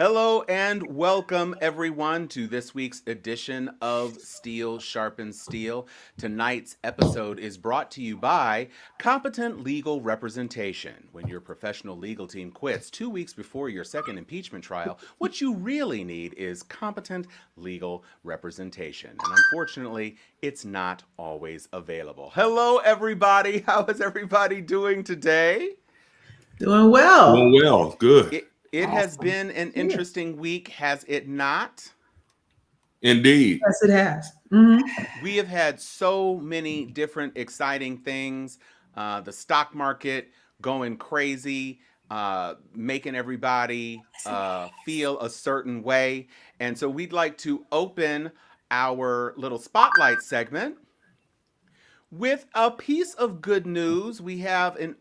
Hello and welcome everyone to this week's edition of Steel Sharpens Steel. Tonight's episode is brought to you by Competent Legal Representation. When your professional legal team quits 2 weeks before your second impeachment trial, what you really need is competent legal representation. And unfortunately, it's not always available. Hello everybody. How is everybody doing today? Doing well. Doing well. Good. It has been an interesting week, has it not? Indeed. Yes, it has. Mm-hmm. We have had so many different exciting things. The stock market going crazy, making everybody feel a certain way. And so we'd like to open our little spotlight segment with a piece of good news. We have an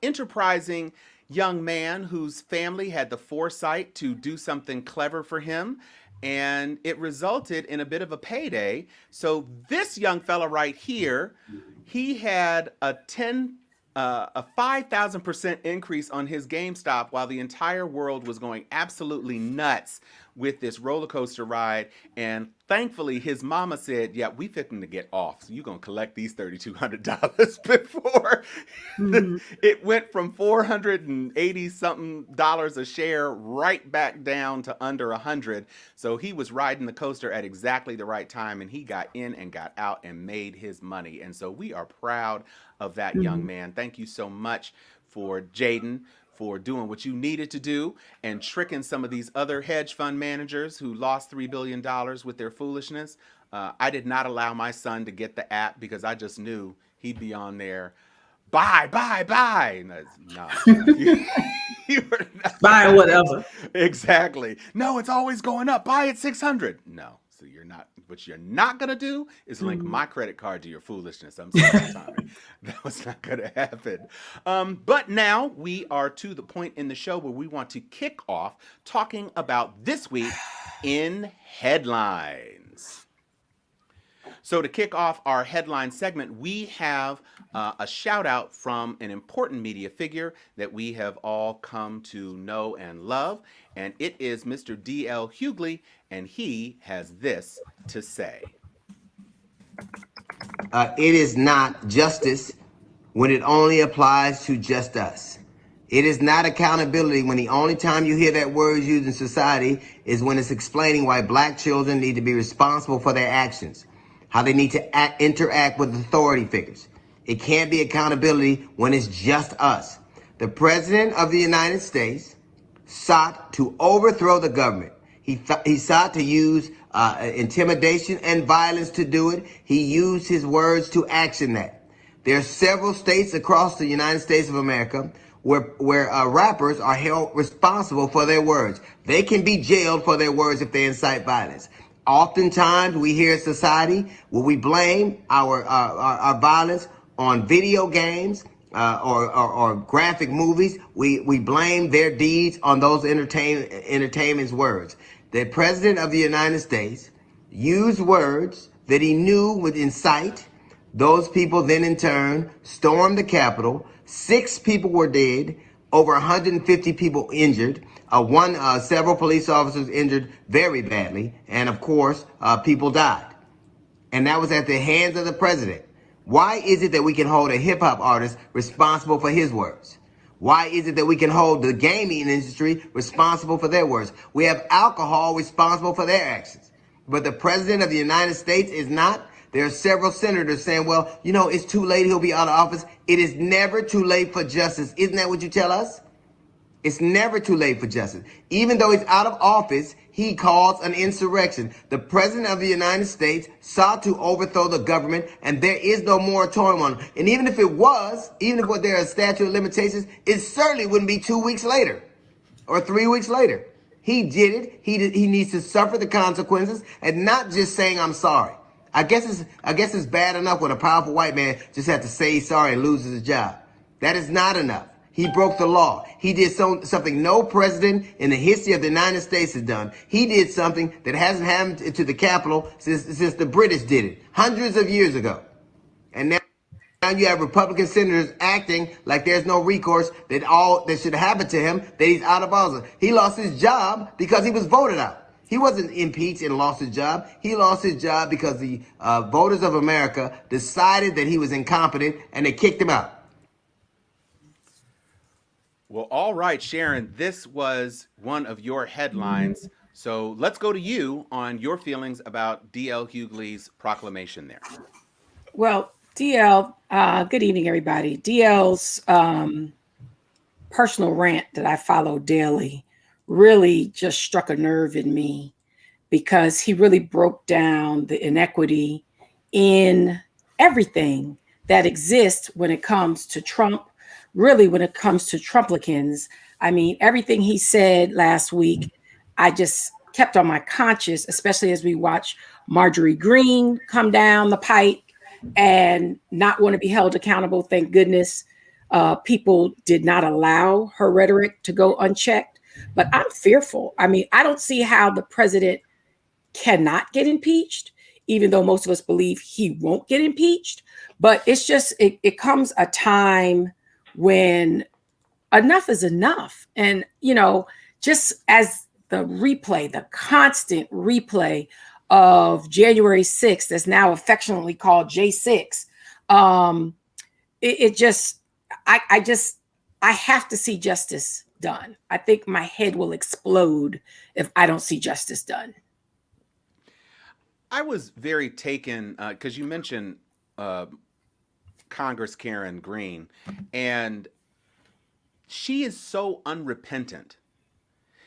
enterprising young man whose family had the foresight to do something clever for him, and it resulted in a bit of a payday. So this young fella right here, he had a 5,000% increase on his GameStop while the entire world was going absolutely nuts with this roller coaster ride. And thankfully, his mama said, yeah, we fitting to get off. So you're going to collect these $3,200 before it went from $480 something a share right back down to under 100. So he was riding the coaster at exactly the right time, and he got in and got out and made his money. And so we are proud of that young man. Thank you so much for Jaden for doing what you needed to do and tricking some of these other hedge fund managers who lost $3 billion with their foolishness. I did not allow my son to get the app because I just knew he'd be on there. Buy. And you were not Buying whatever. Exactly. No, it's always going up. Buy at 600. No. So you're not. What you're not gonna do is link my credit card to your foolishness. I'm sorry, Tommy. That was not gonna happen. But now we are to the point in the show where we want to kick off talking about this week in headlines. So to kick off our headline segment, we have a shout out from an important media figure that we have all come to know and love, and it is Mr. D.L. Hughley, and he has this to say. It is not justice when it only applies to just us. It is not accountability when the only time you hear that word used in society is when it's explaining why black children need to be responsible for their actions, how they need to interact with authority figures. It can't be accountability when it's just us. The President of the United States sought to overthrow the government. He sought to use intimidation and violence to do it. He used his words to action that. There are several states across the United States of America where rappers are held responsible for their words. They can be jailed for their words if they incite violence. Oftentimes, we hear in society where we blame our violence on video games or graphic movies. We blame their deeds on those entertainment's words. The President of the United States used words that he knew would incite. Those people then, in turn, stormed the Capitol. 6 people were dead, over 150 people injured. Several police officers injured very badly, and of course, people died. And that was at the hands of the president. Why is it that we can hold a hip-hop artist responsible for his words? Why is it that we can hold the gaming industry responsible for their words? We have alcohol responsible for their actions. But the president of the United States is not. There are several senators saying, well, it's too late. He'll be out of office. It is never too late for justice. Isn't that what you tell us? It's never too late for justice. Even though he's out of office, he calls an insurrection. The president of the United States sought to overthrow the government, and there is no moratorium on it. And even if there are a statute of limitations, it certainly wouldn't be 2 weeks later or 3 weeks later. He did it. He needs to suffer the consequences and not just saying, I'm sorry. I guess it's bad enough when a powerful white man just has to say he's sorry and loses his job. That is not enough. He broke the law. He did something no president in the history of the United States has done. He did something that hasn't happened to the Capitol since the British did it hundreds of years ago. And now Now you have Republican senators acting like there's no recourse, that all that should happen to him, that he's out of office. He lost his job because he was voted out. He wasn't impeached and lost his job. He lost his job because the voters of America decided that he was incompetent and they kicked him out. Well, all right, Sharon, this was one of your headlines. So let's go to you on your feelings about D.L. Hughley's proclamation there. Well, DL, good evening, everybody. DL's personal rant that I follow daily really just struck a nerve in me, because he really broke down the inequity in everything that exists when it comes to Trump, really when it comes to Trumplicans. I mean, everything he said last week, I just kept on my conscience, especially as we watch Marjorie Greene come down the pipe and not want to be held accountable. Thank goodness people did not allow her rhetoric to go unchecked. But I'm fearful. I mean, I don't see how the president cannot get impeached, even though most of us believe he won't get impeached. But it's just, it comes a time when enough is enough. And, you know, just as the replay, the constant replay of January 6th, that's now affectionately called J6. I have to see justice done. I think my head will explode if I don't see justice done. I was very taken because you mentioned Congress Karen Green, and she is so unrepentant.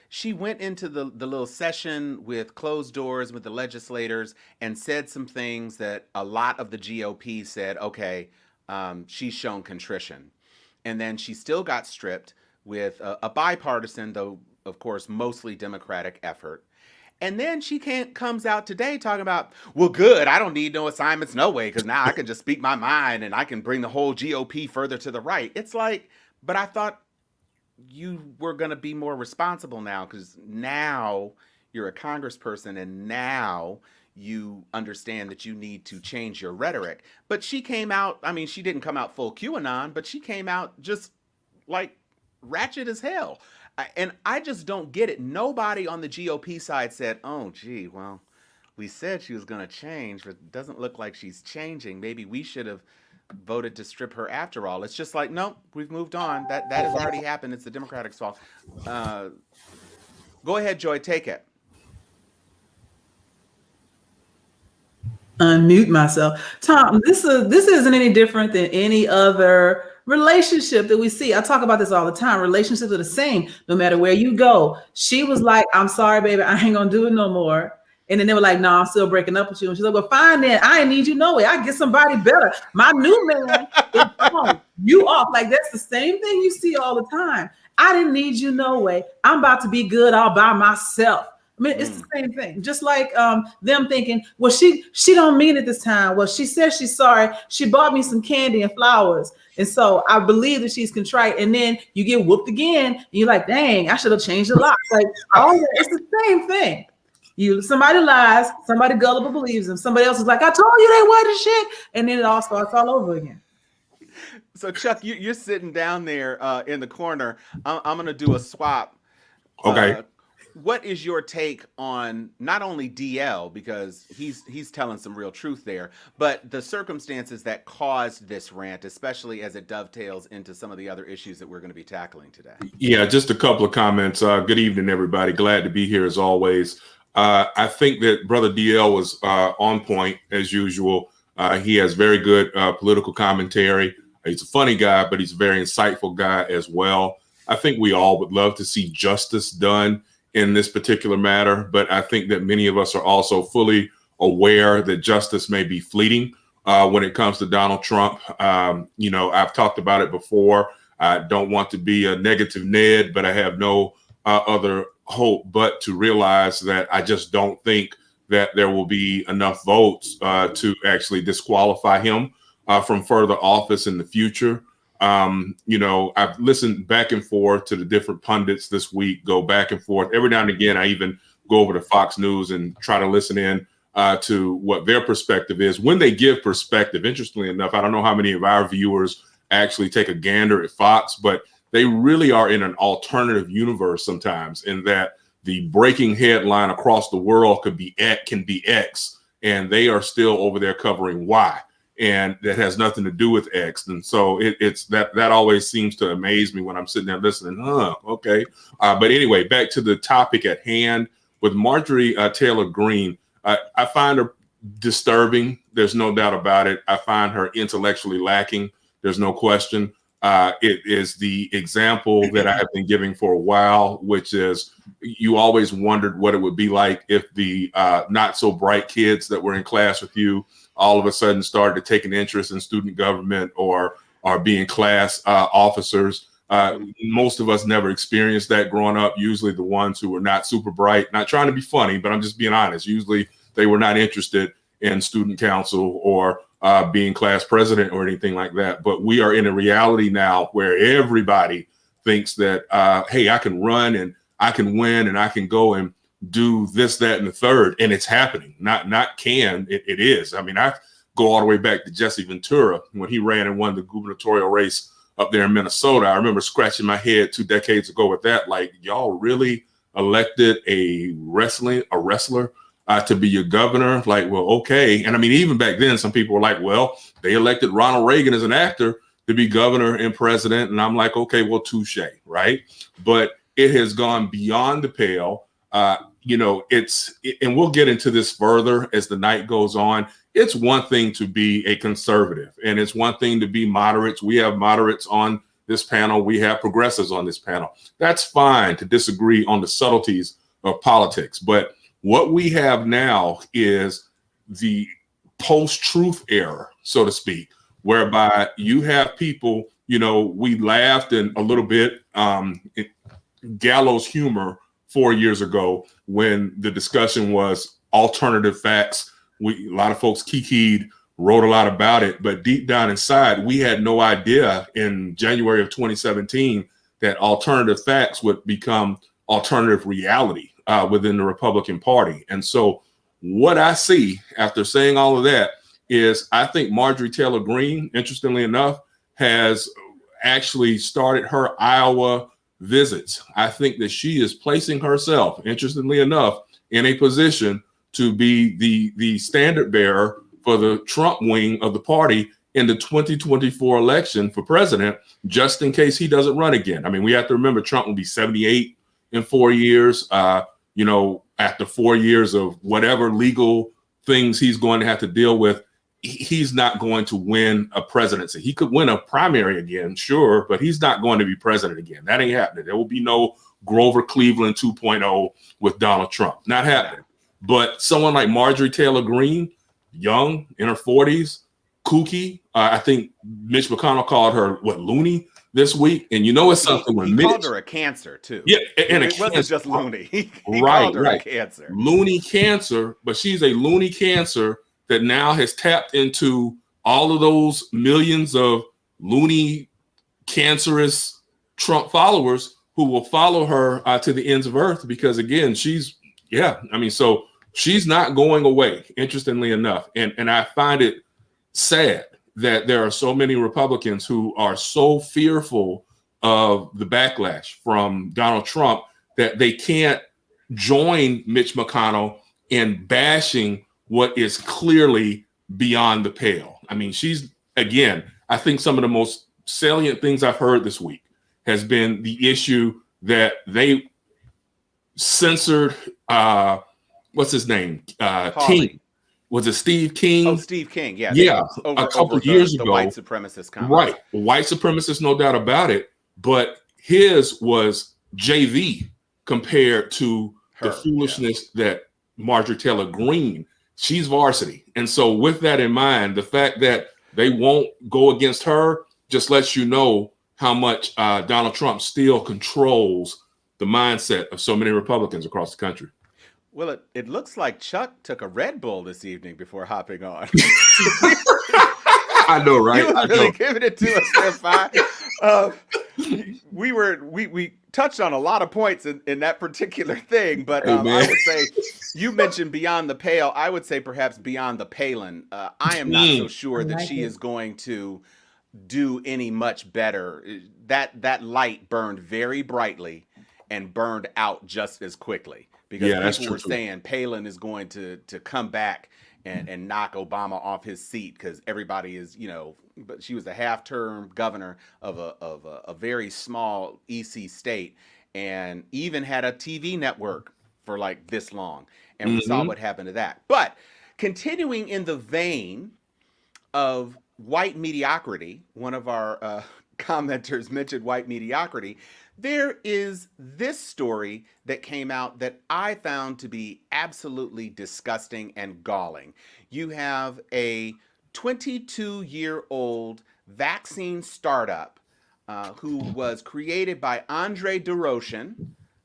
She went into the little session with closed doors with the legislators and said some things that a lot of the GOP said, okay, she's shown contrition. And then she still got stripped with a bipartisan, though, of course, mostly Democratic effort. And then she comes out today talking about, well, good, I don't need no assignments, no way, because now I can just speak my mind and I can bring the whole GOP further to the right. It's like, but I thought you were going to be more responsible now, because now you're a congressperson and now you understand that you need to change your rhetoric. But she came out, I mean, she didn't come out full QAnon, but she came out just like ratchet as hell. And I just don't get it. Nobody on the GOP side said, oh, gee, well, we said she was going to change, but it doesn't look like she's changing. Maybe we should have voted to strip her after all. It's just like, nope, we've moved on. That has already happened. It's the Democratic fault. Go ahead, Joy, take it. Unmute myself. Tom, this isn't any different than any other relationship that we see. I talk about this all the time. Relationships are the same no matter where you go. She was like, I'm sorry, baby, I ain't gonna do it no more. And then they were like, no, I'm still breaking up with you. And she's like, well, fine then. I ain't need you no way. I get somebody better. My new man is on. You off. Like, that's the same thing you see all the time. I didn't need you no way. I'm about to be good all by myself. I mean, it's the same thing. Just like them thinking, well, she don't mean it this time. Well, she says she's sorry. She bought me some candy and flowers. And so I believe that she's contrite. And then you get whooped again. And you're like, dang, I should have changed a lot. Like, all that, it's the same thing. Somebody lies, somebody gullible believes them. Somebody else is like, I told you they were the shit. And then it all starts all over again. So Chuck, you're sitting down there in the corner. I'm going to do a swap. Okay. What is your take on not only DL, because he's telling some real truth there, but the circumstances that caused this rant, especially as it dovetails into some of the other issues that we're going to be tackling today? Yeah, just a couple of comments. Good evening, everybody. Glad to be here as always. I think that Brother DL was on point as usual. He has very good political commentary. He's a funny guy, but he's a very insightful guy as well. I think we all would love to see justice done in this particular matter, but I think that many of us are also fully aware that justice may be fleeting when it comes to Donald Trump. I've talked about it before. I don't want to be a negative Ned, but I have no other hope but to realize that I just don't think that there will be enough votes to actually disqualify him from further office in the future. I've listened back and forth to the different pundits this week, go back and forth. Every now and again, I even go over to Fox News and try to listen in to what their perspective is when they give perspective. Interestingly enough, I don't know how many of our viewers actually take a gander at Fox, but they really are in an alternative universe sometimes, in that the breaking headline across the world can be X, and they are still over there covering Y, and that has nothing to do with X. And so it's that always seems to amaze me when I'm sitting there listening. Okay. But anyway, back to the topic at hand with Marjorie Taylor Greene. I find her disturbing. There's no doubt about it. I find her intellectually lacking. There's no question. It is the example that I have been giving for a while, which is you always wondered what it would be like if the not so bright kids that were in class with you all of a sudden started to take an interest in student government or are being class officers. Most of us never experienced that growing up. Usually the ones who were not super bright, not trying to be funny, but I'm just being honest. Usually they were not interested in student council or being class president or anything like that. But we are in a reality now where everybody thinks that, hey, I can run and I can win and I can go and do this, that, and the third. And it's happening. Not can, it is. I mean, I go all the way back to Jesse Ventura when he ran and won the gubernatorial race up there in Minnesota. I remember scratching my head 2 decades ago with that. Like, y'all really elected a wrestler to be your governor? Like, well, okay. And I mean, even back then, some people were like, well, they elected Ronald Reagan as an actor to be governor and president. And I'm like, okay, well, touche, right? But it has gone beyond the pale. And we'll get into this further as the night goes on. It's one thing to be a conservative, and it's one thing to be moderates. We have moderates on this panel. We have progressives on this panel. That's fine to disagree on the subtleties of politics. But what we have now is the post-truth era, so to speak, whereby you have people, we laughed and a little bit Gallows Humor 4 years ago when the discussion was alternative facts. A lot of folks kikied, wrote a lot about it, but deep down inside, we had no idea in January of 2017 that alternative facts would become alternative reality within the Republican Party. And so what I see after saying all of that is I think Marjorie Taylor Greene, interestingly enough, has actually started her Iowa visits. I think that she is placing herself, interestingly enough, in a position to be the standard bearer for the Trump wing of the party in the 2024 election for president, just in case he doesn't run again. I mean, we have to remember Trump will be 78 in 4 years. After 4 years of whatever legal things he's going to have to deal with, he's not going to win a presidency. He could win a primary again, sure, but he's not going to be president again. That ain't happening. There will be no Grover Cleveland 2.0 with Donald Trump. Not happening. But someone like Marjorie Taylor Greene, young, in her 40s, kooky. I think Mitch McConnell called her, loony this week. And it's something when Mitch called her a cancer, too. Yeah, and it wasn't just loony. He right, called her a cancer. Loony cancer, but she's a loony cancer that now has tapped into all of those millions of loony, cancerous Trump followers who will follow her to the ends of earth because, again, so she's not going away, interestingly enough. And I find it sad that there are so many Republicans who are so fearful of the backlash from Donald Trump that they can't join Mitch McConnell in bashing what is clearly beyond the pale. I mean, I think some of the most salient things I've heard this week has been the issue that they censored, what's his name? King. Was it Steve King? Oh, Steve King. Yeah. Yeah. A couple of years ago. The white supremacist comment. Right. White supremacist, no doubt about it. But his was JV compared to the foolishness that Marjorie Taylor Greene, she's varsity. And so with that in mind, the fact that they won't go against her just lets you know how much Donald Trump still controls the mindset of so many Republicans across the country. Well, it looks like Chuck took a Red Bull this evening before hopping on. I know, right? You was really giving it to us there, we touched on a lot of points in that particular thing, but I would say You mentioned beyond the pale. I would say perhaps beyond the palin. I am not so I sure that like she it. is going to do any much better. That light burned very brightly and burned out just as quickly because Yeah, that's people true were too. saying Palin is going to come back and knock Obama off his seat because everybody is, but she was a half-term governor of a very small EC state and even had a TV network for like this long. And we saw Hmm. what happened to that. But continuing in the vein of white mediocrity, one of our commenters mentioned white mediocrity. There is this story that came out that I found to be absolutely disgusting and galling. You have a 22-year-old vaccine startup who was created by Andre Doroshin.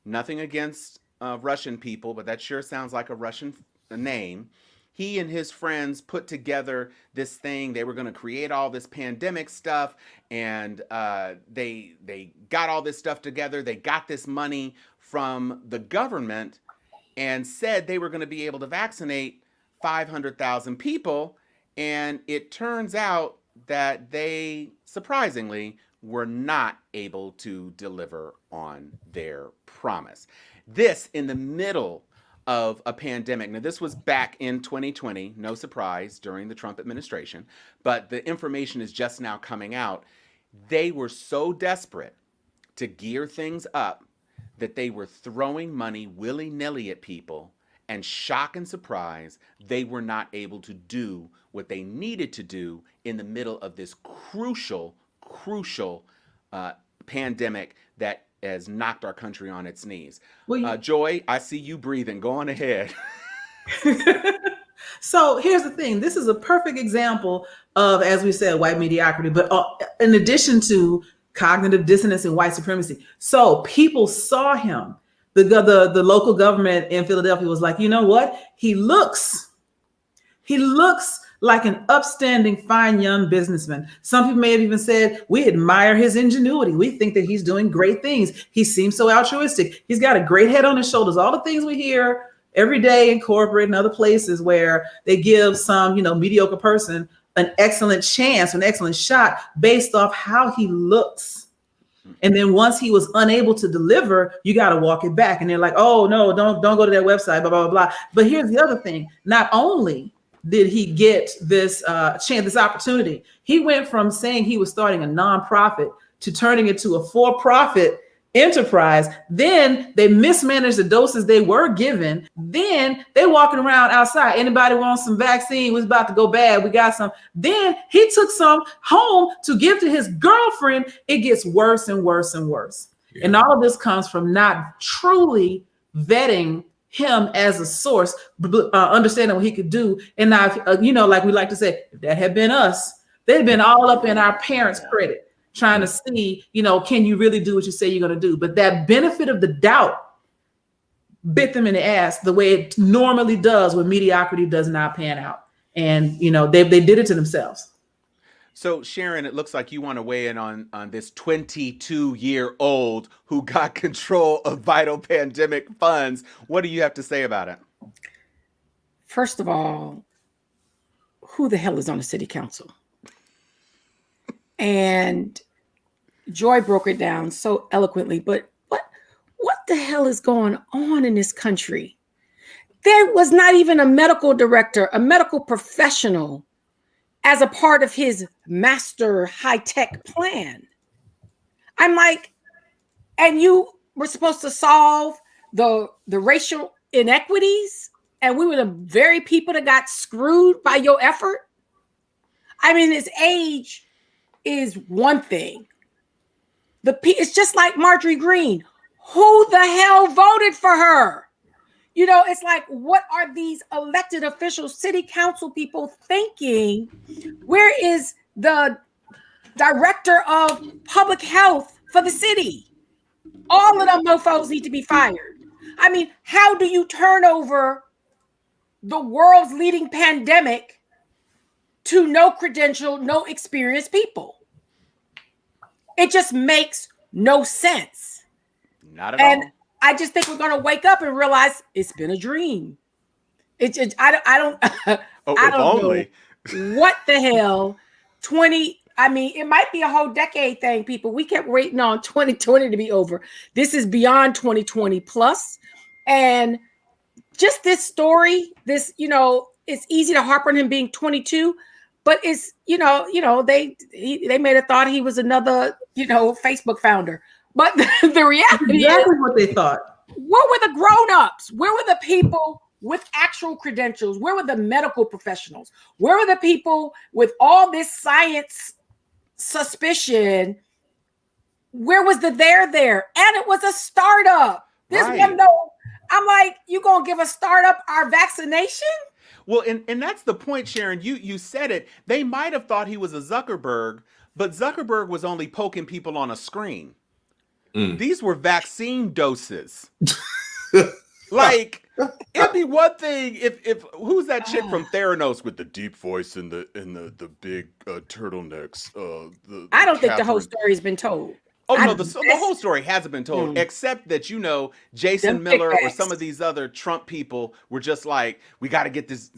Nothing against Russian people, but that sure sounds like a Russian name. He and his friends put together this thing. They were going to create all this pandemic stuff, and they got all this stuff together. They got this money from the government and said they were going to be able to vaccinate 500,000 people. And it turns out that they surprisingly were not able to deliver on their promise. This in the middle of a pandemic. Now, this was back in 2020, no surprise, during the Trump administration, but the information is just now coming out. They were so desperate to gear things up that they were throwing money willy-nilly at people, and shock and surprise, they were not able to do what they needed to do in the middle of this crucial pandemic that has knocked our country on its knees. Well, Joy, I see you breathing. Go on ahead. so here's the thing. This is a perfect example of, as we said, white mediocrity, but in addition to cognitive dissonance and white supremacy. So people saw him. The local government in Philadelphia was like, you know what? He looks like an upstanding, fine young businessman. Some people may have even said, we admire his ingenuity. We think that he's doing great things. He seems so altruistic. He's got a great head on his shoulders. All the things we hear every day in corporate and other places where they give some, mediocre person an excellent chance, an excellent shot based off how he looks. And then once he was unable to deliver, you got to walk it back. And they're like, oh no, don't go to that website, blah, blah, blah. But here's the other thing. Not only did he get this chance, this opportunity, he went from saying he was starting a nonprofit to turning it to a for-profit enterprise. Then they mismanaged the doses they were given. Then they're walking around outside. Anybody wants some vaccine? Was about to go bad. We got some. Then he took some home to give to his girlfriend. It gets worse and worse and worse. Yeah. And all of this comes from not truly vetting him as a source, understanding what he could do. And now, like we like to say, if that had been us, they'd been all up in our parents' credit, trying to see, can you really do what you say you're going to do? But that benefit of the doubt bit them in the ass the way it normally does when mediocrity does not pan out. And, they did it to themselves. So, Sharon, it looks like you want to weigh in on this 22-year-old who got control of vital pandemic funds. What do you have to say about it? First of all, who the hell is on the city council? And Joy broke it down so eloquently, but what the hell is going on in this country? There was not even a medical director, a medical professional as a part of his master high-tech plan. I'm like, and you were supposed to solve the racial inequities, and we were the very people that got screwed by your effort? I mean, his age is one thing. It's just like Marjorie Greene. Who the hell voted for her? It's like, what are these elected officials, city council people thinking? Where is the director of public health for the city? All of them mofos need to be fired. I mean, how do you turn over the world's leading pandemic to no credential, no experienced people? It just makes no sense. Not at all. I just think we're going to wake up and realize it's been a dream. I don't Oh, I if don't know only. what the hell 20. I mean, it might be a whole decade thing, people. We kept waiting on 2020 to be over. This is beyond 2020 plus. And just this story, this, it's easy to harp on him being 22, but it's, they made a thought he was another, Facebook founder. But the reality is, Exactly what they thought. where were the grown-ups? Where were the people with actual credentials? Where were the medical professionals? Where were the people with all this science suspicion? Where was the there? And it was a startup. This Right. one, no, I'm like, you gonna give a startup our vaccination? Well, and that's the point, Sharon. You said it. They might have thought he was a Zuckerberg, but Zuckerberg was only poking people on a screen. These were vaccine doses. Like, it'd be one thing if who's that chick from Theranos with the deep voice and the big turtlenecks? I don't think the whole Catherine. story's been told. Oh no, the whole story hasn't been told, except that Jason Them Miller or kickbacks. some of these other Trump people were just like, we got to get this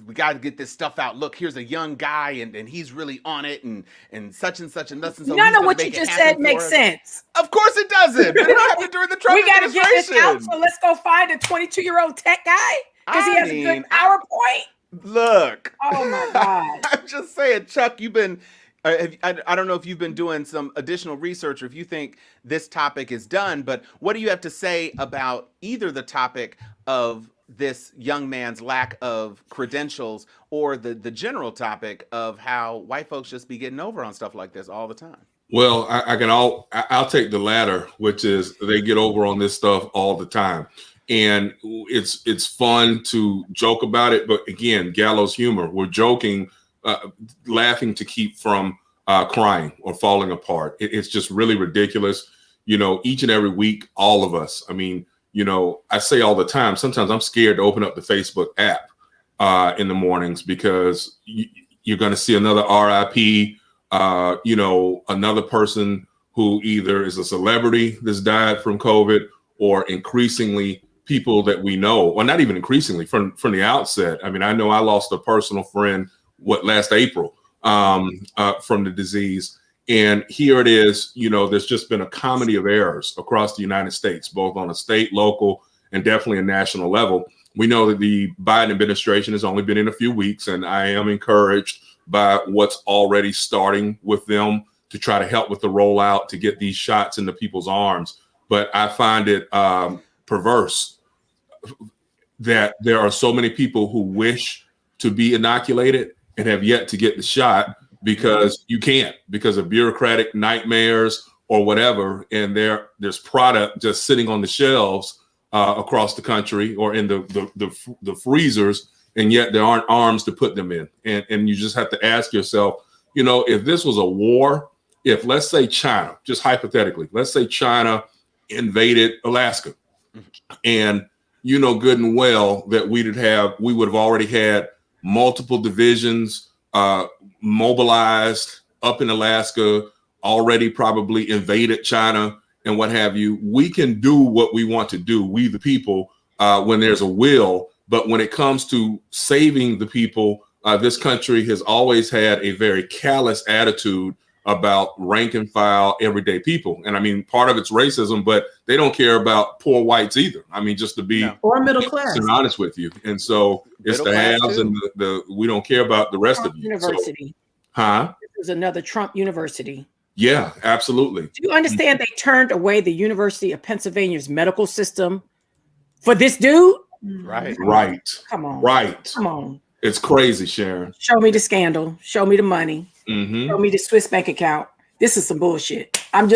stuff out. Look, here's a young guy and he's really on it and such and such and thus and so. None of what you just said makes sense. Of course it doesn't. But it happened during the Trump We got to get this out, administration. so let's go find a 22-year-old tech guy because he I has a good mean, PowerPoint. Look. Oh my God. I'm just saying, Chuck, you've been. I don't know if you've been doing some additional research or if you think this topic is done, but what do you have to say about either the topic of this young man's lack of credentials or the general topic of how white folks just be getting over on stuff like this all the time? Well, I'll take the latter, which is they get over on this stuff all the time. And it's fun to joke about it. But again, gallows humor. We're joking, laughing to keep from crying or falling apart. It's just really ridiculous. Each and every week, all of us. I mean, I say all the time, sometimes I'm scared to open up the Facebook app in the mornings because you're going to see another RIP, another person who either is a celebrity that's died from COVID or increasingly people that we know, or not even increasingly from the outset. I mean, I know I lost a personal friend last April from the disease. And here it is, there's just been a comedy of errors across the United States, both on a state, local, and definitely a national level. We know that the Biden administration has only been in a few weeks, and I am encouraged by what's already starting with them to try to help with the rollout to get these shots into people's arms. But I find it perverse that there are so many people who wish to be inoculated and have yet to get the shot because you can't, because of bureaucratic nightmares or whatever. And there's product just sitting on the shelves across the country or in the freezers, and yet there aren't arms to put them in. And you just have to ask yourself, if this was a war, if let's say China, just hypothetically, let's say China invaded Alaska, and good and well that we would have already had multiple divisions mobilized up in Alaska, already probably invaded China and what have you. We can do what we want to do, we the people, when there's a will. But when it comes to saving the people, this country has always had a very callous attitude about rank and file everyday people. And I mean, part of it's racism, but they don't care about poor whites either. I mean, just to be or middle class and honest with you. And so it's the haves and the we don't care about the rest Trump of you. University. So, This was another Trump university. Yeah, absolutely. Do you understand they turned away the University of Pennsylvania's medical system for this dude? Right. Come on. Right. Come on. It's crazy, Sharon. Show me the scandal. Show me the money. Show me the Swiss bank account. This is some bullshit. They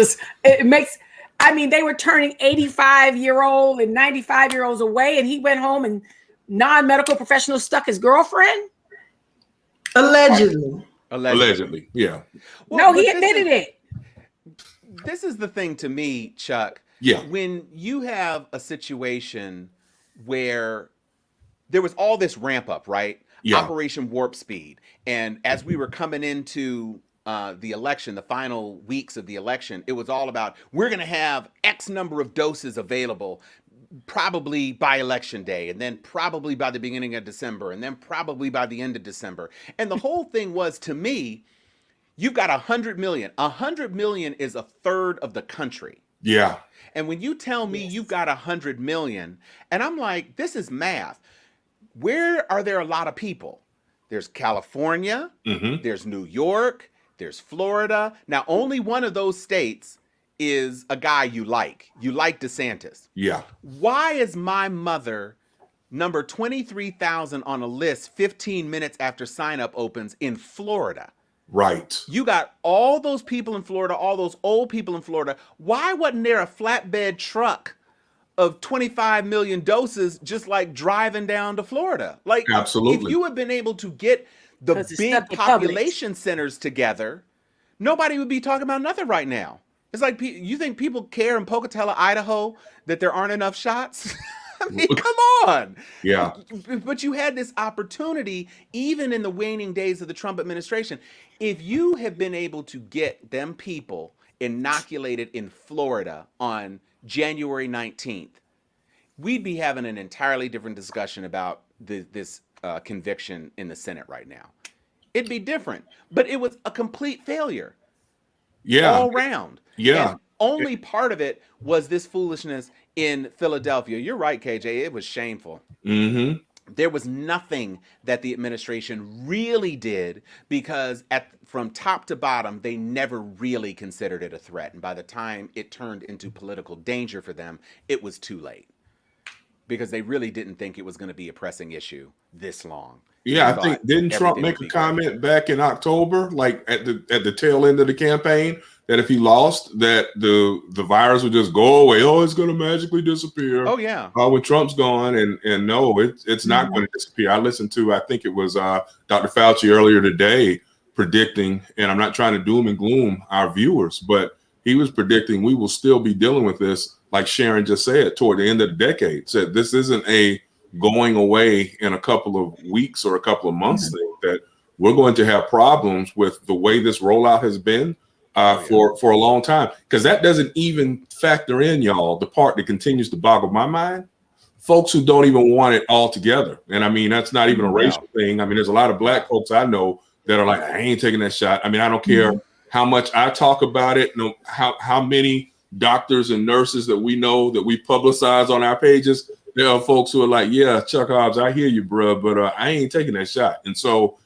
were turning 85-year-old and 95-year-olds away, and he went home and non-medical professionals stuck his girlfriend? Allegedly, yeah. Well, no, he admitted it. This is the thing to me, Chuck. Yeah. When you have a situation where there was all this ramp up, right? Yeah. Operation Warp Speed. And as we were coming into the election, the final weeks of the election, it was all about, we're going to have X number of doses available probably by election day, and then probably by the beginning of December, and then probably by the end of December. And the whole thing was, to me, you've got 100 million. 100 million is a third of the country. Yeah. And when you tell me you've got 100 million, and I'm like, this is math. Where are there a lot of people? There's California, there's New York, there's Florida. Now, only one of those states is a guy you like. You like DeSantis. Yeah. Why is my mother number 23,000 on a list 15 minutes after sign up opens in Florida? Right. You got all those people in Florida, all those old people in Florida. Why wasn't there a flatbed truck of 25 million doses just like driving down to Florida? Like, Absolutely. if you had been able to get the 'Cause it's big not the population centers together, nobody would be talking about nothing right now. It's like, you think people care in Pocatello, Idaho, that there aren't enough shots? I mean, come on. Yeah. But you had this opportunity, even in the waning days of the Trump administration. If you had been able to get them people inoculated in Florida on January 19th, we'd be having an entirely different discussion about this conviction in the Senate right now. It'd be different. But it was a complete failure. Yeah. All round. Yeah. And only part of it was this foolishness in Philadelphia. You're right, KJ. It was shameful. There was nothing that the administration really did, because from top to bottom, they never really considered it a threat. And by the time it turned into political danger for them, it was too late, because they really didn't think it was going to be a pressing issue this long. Yeah, I think, didn't Trump make a comment back in October, like at the tail end of the campaign, that if he lost, that the virus would just go away? Oh, it's going to magically disappear. Oh yeah. When Trump's gone, and no, it's not going to disappear. I listened to, I think it was Dr. Fauci earlier today predicting, and I'm not trying to doom and gloom our viewers, but he was predicting we will still be dealing with this, like Sharon just said, toward the end of the decade. Said this isn't a going away in a couple of weeks or a couple of months thing, that we're going to have problems with the way this rollout has been for a long time. Because that doesn't even factor in, y'all, the part that continues to boggle my mind. Folks who don't even want it all together. And I mean, that's not even a racial thing. I mean, there's a lot of black folks I know that are like, I ain't taking that shot. I mean, I don't care how much I talk about it, how many doctors and nurses that we know that we publicize on our pages. There are folks who are like, yeah, Chuck Hobbs, I hear you, bro, but I ain't taking that shot. And so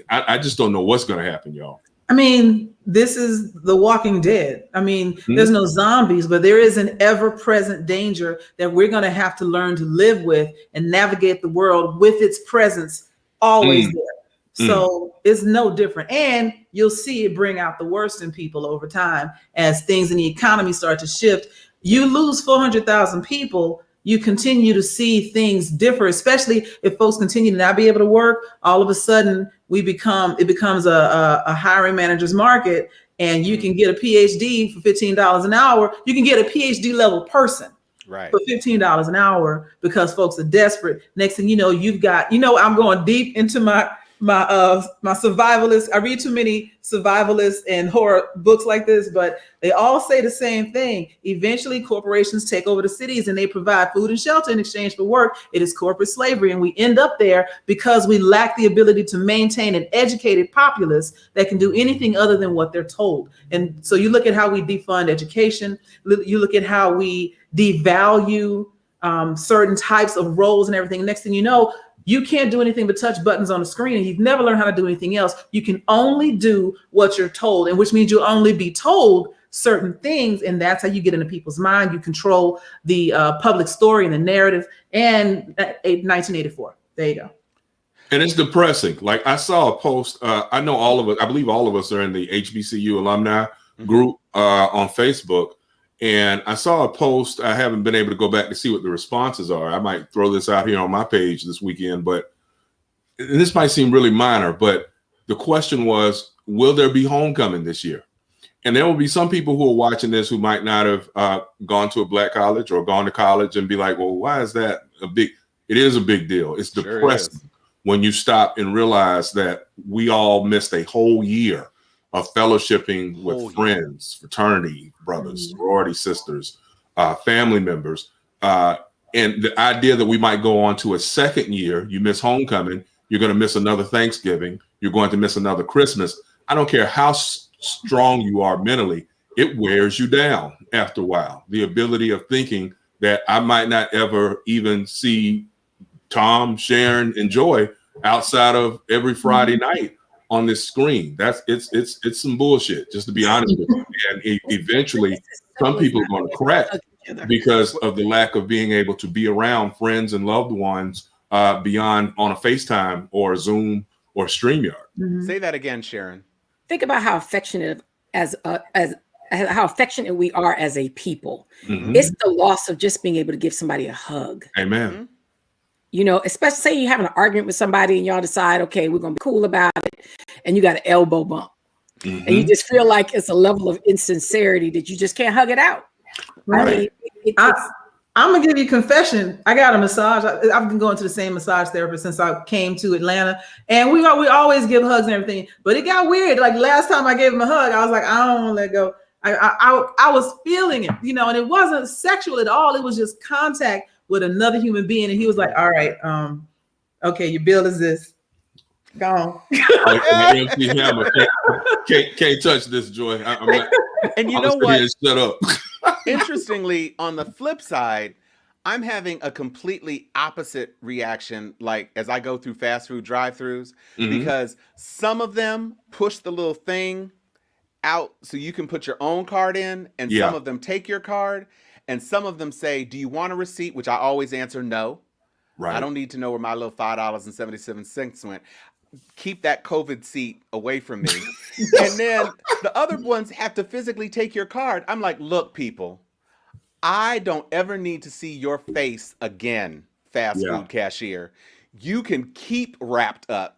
I just don't know what's going to happen, y'all. I mean, this is The Walking Dead. I mean, there's no zombies, but there is an ever-present danger that we're going to have to learn to live with and navigate the world with its presence always there. So it's no different. And you'll see it bring out the worst in people over time as things in the economy start to shift. You lose 400,000 people, you continue to see things differ, especially if folks continue to not be able to work. All of a sudden, it becomes a hiring manager's market, and you can get a PhD for $15 an hour. You can get a PhD level person for $15 an hour because folks are desperate. Next thing you know, I'm going deep into my survivalist. I read too many survivalist and horror books like this, but they all say the same thing. Eventually, corporations take over the cities and they provide food and shelter in exchange for work. It is corporate slavery, and we end up there because we lack the ability to maintain an educated populace that can do anything other than what they're told. And so you look at how we defund education. You look at how we devalue certain types of roles and everything. Next thing you know, you can't do anything but touch buttons on the screen, and you've never learned how to do anything else. You can only do what you're told, and which means you'll only be told certain things, and that's how you get into people's mind. You control the public story and the narrative. And 1984, there you go. And it's depressing. Like, I saw a post. I know all of us. I believe all of us are in the HBCU alumni group on Facebook. And I saw a post. I haven't been able to go back to see what the responses are. I might throw this out here on my page this weekend, but this might seem really minor, but the question was, will there be homecoming this year? And there will be some people who are watching this who might not have gone to a black college or gone to college and be like, well, why is that it is a big deal. It's depressing when you stop and realize that we all missed a whole year of fellowshipping with friends, fraternity brothers, sorority sisters, family members. And the idea that we might go on to a second year, you miss homecoming, you're going to miss another Thanksgiving, you're going to miss another Christmas. I don't care how strong you are mentally, it wears you down after a while. The ability of thinking that I might not ever even see Tom, Sharon, and Joy outside of every Friday night on this screen. It's some bullshit, just to be honest with you. And eventually, some people are going to crack because of the lack of being able to be around friends and loved ones beyond on a FaceTime or a Zoom or StreamYard. Say that again, Sharon. Think about how affectionate how affectionate we are as a people. It's the loss of just being able to give somebody a hug. Amen. You know, especially say you're having an argument with somebody and y'all decide, okay, we're going to be cool about it. And you got an elbow bump. And you just feel like it's a level of insincerity that you just can't hug it out. Right. I'm going to give you a confession. I got a massage. I've been going to the same massage therapist since I came to Atlanta. And we always give hugs and everything. But it got weird. Like last time I gave him a hug, I was like, I don't want to let go. I was feeling it, you know, and it wasn't sexual at all. It was just contact with another human being. And he was like, all right, okay, your bill is this. Go on. Can't touch this, Joy. I'm not, and you know what? Shut up. Interestingly, on the flip side, I'm having a completely opposite reaction, like as I go through fast food drive-thrus, because some of them push the little thing out so you can put your own card in, and some of them take your card, and some of them say, do you want a receipt? Which I always answer no. Right. I don't need to know where my little $5.77 went. Keep that COVID seat away from me. And then the other ones have to physically take your card. I'm like, look, people, I don't ever need to see your face again, fast food cashier. You can keep wrapped up.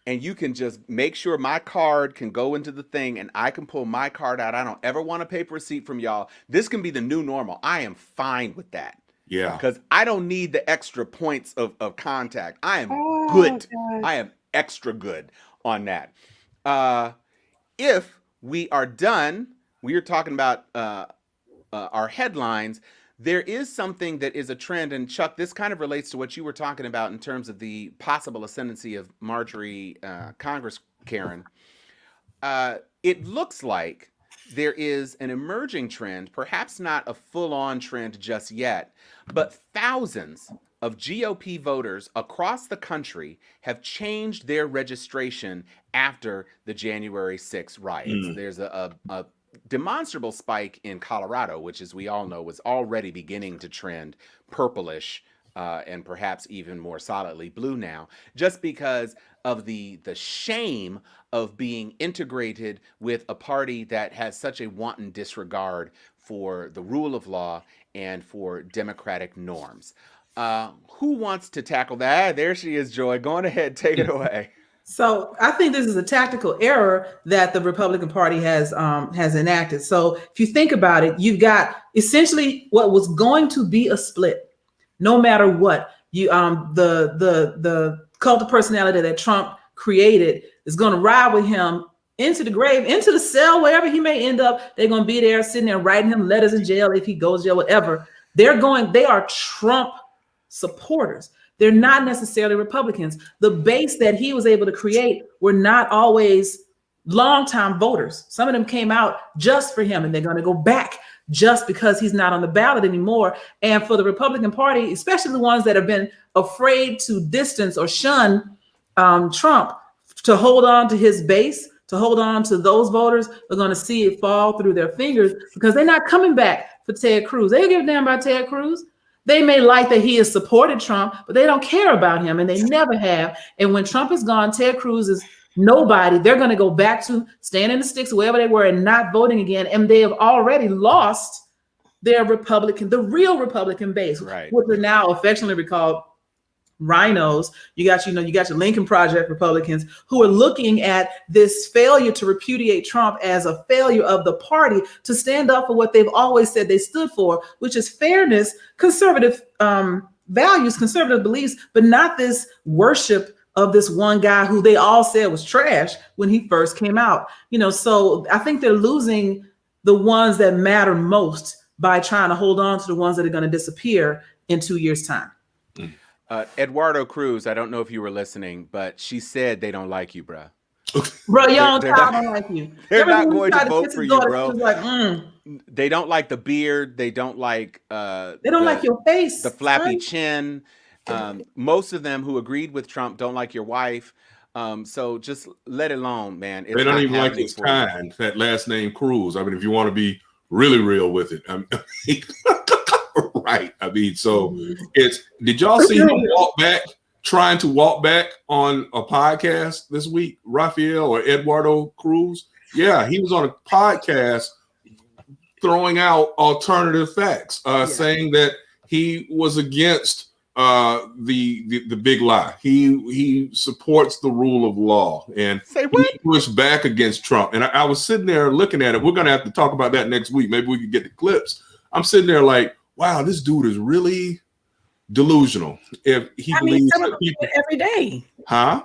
And you can just make sure my card can go into the thing and I can pull my card out. I don't ever want a paper receipt from y'all. This can be the new normal. I am fine with that. Yeah. Because I don't need the extra points of contact. I am good. God. I am extra good on that. If we are done, we are talking about our headlines. There is something that is a trend, and Chuck, this kind of relates to what you were talking about in terms of the possible ascendancy of Marjorie Congress Karen. It looks like there is an emerging trend, perhaps not a full-on trend just yet, but thousands of GOP voters across the country have changed their registration after the January 6th riots. There's a demonstrable spike in Colorado, which, as we all know, was already beginning to trend purplish and perhaps even more solidly blue now, just because of the shame of being integrated with a party that has such a wanton disregard for the rule of law and for democratic norms. Who wants to tackle that? There she is, Joy. Go on ahead, take it away. So I think this is a tactical error that the Republican Party has enacted. So if you think about it, you've got essentially what was going to be a split, no matter what. You the cult of personality that Trump created is going to ride with him into the grave, into the cell, wherever he may end up. They're going to be there, sitting there writing him letters in jail if he goes to jail, whatever. They are Trump supporters. They're not necessarily Republicans. The base that he was able to create were not always longtime voters. Some of them came out just for him, and they're going to go back just because he's not on the ballot anymore. And for the Republican Party, especially the ones that have been afraid to distance or shun Trump, to hold on to his base, to hold on to those voters, are going to see it fall through their fingers because they're not coming back for Ted Cruz. They don't give a damn about Ted Cruz. They may like that he has supported Trump, but they don't care about him, and they never have. And when Trump is gone, Ted Cruz is nobody. They're going to go back to staying in the sticks wherever they were and not voting again. And they have already lost their the real Republican base, right, which are now affectionately called rhinos. You got your Lincoln Project Republicans who are looking at this failure to repudiate Trump as a failure of the party to stand up for what they've always said they stood for, which is fairness, conservative values, conservative beliefs, but not this worship of this one guy who they all said was trash when he first came out. So I think they're losing the ones that matter most by trying to hold on to the ones that are going to disappear in 2 years' time. Eduardo Cruz, I don't know if you were listening, but she said they don't like you, bruh. Bro, y'all They're child not- don't like you. they're Remember not when he going to tried vote kiss for his you, daughter, bro. She was like, They don't like the beard. They don't like they don't like your face. the flappy son. chin. Most of them who agreed with Trump don't like your wife. So just let it alone, man. It's They don't not even like happening his for you. kind, that last name Cruz. I mean, if you want to be really real with it. Right. I mean, so did y'all see him trying to walk back on a podcast this week, Rafael or Eduardo Cruz? Yeah, he was on a podcast throwing out alternative facts, saying that he was against the big lie. He supports the rule of law, and Say what? he pushed back against Trump. And I was sitting there looking at it. We're going to have to talk about that next week. Maybe we could get the clips. I'm sitting there like, wow, this dude is really delusional. If he believes some of that them do people, it every day. huh?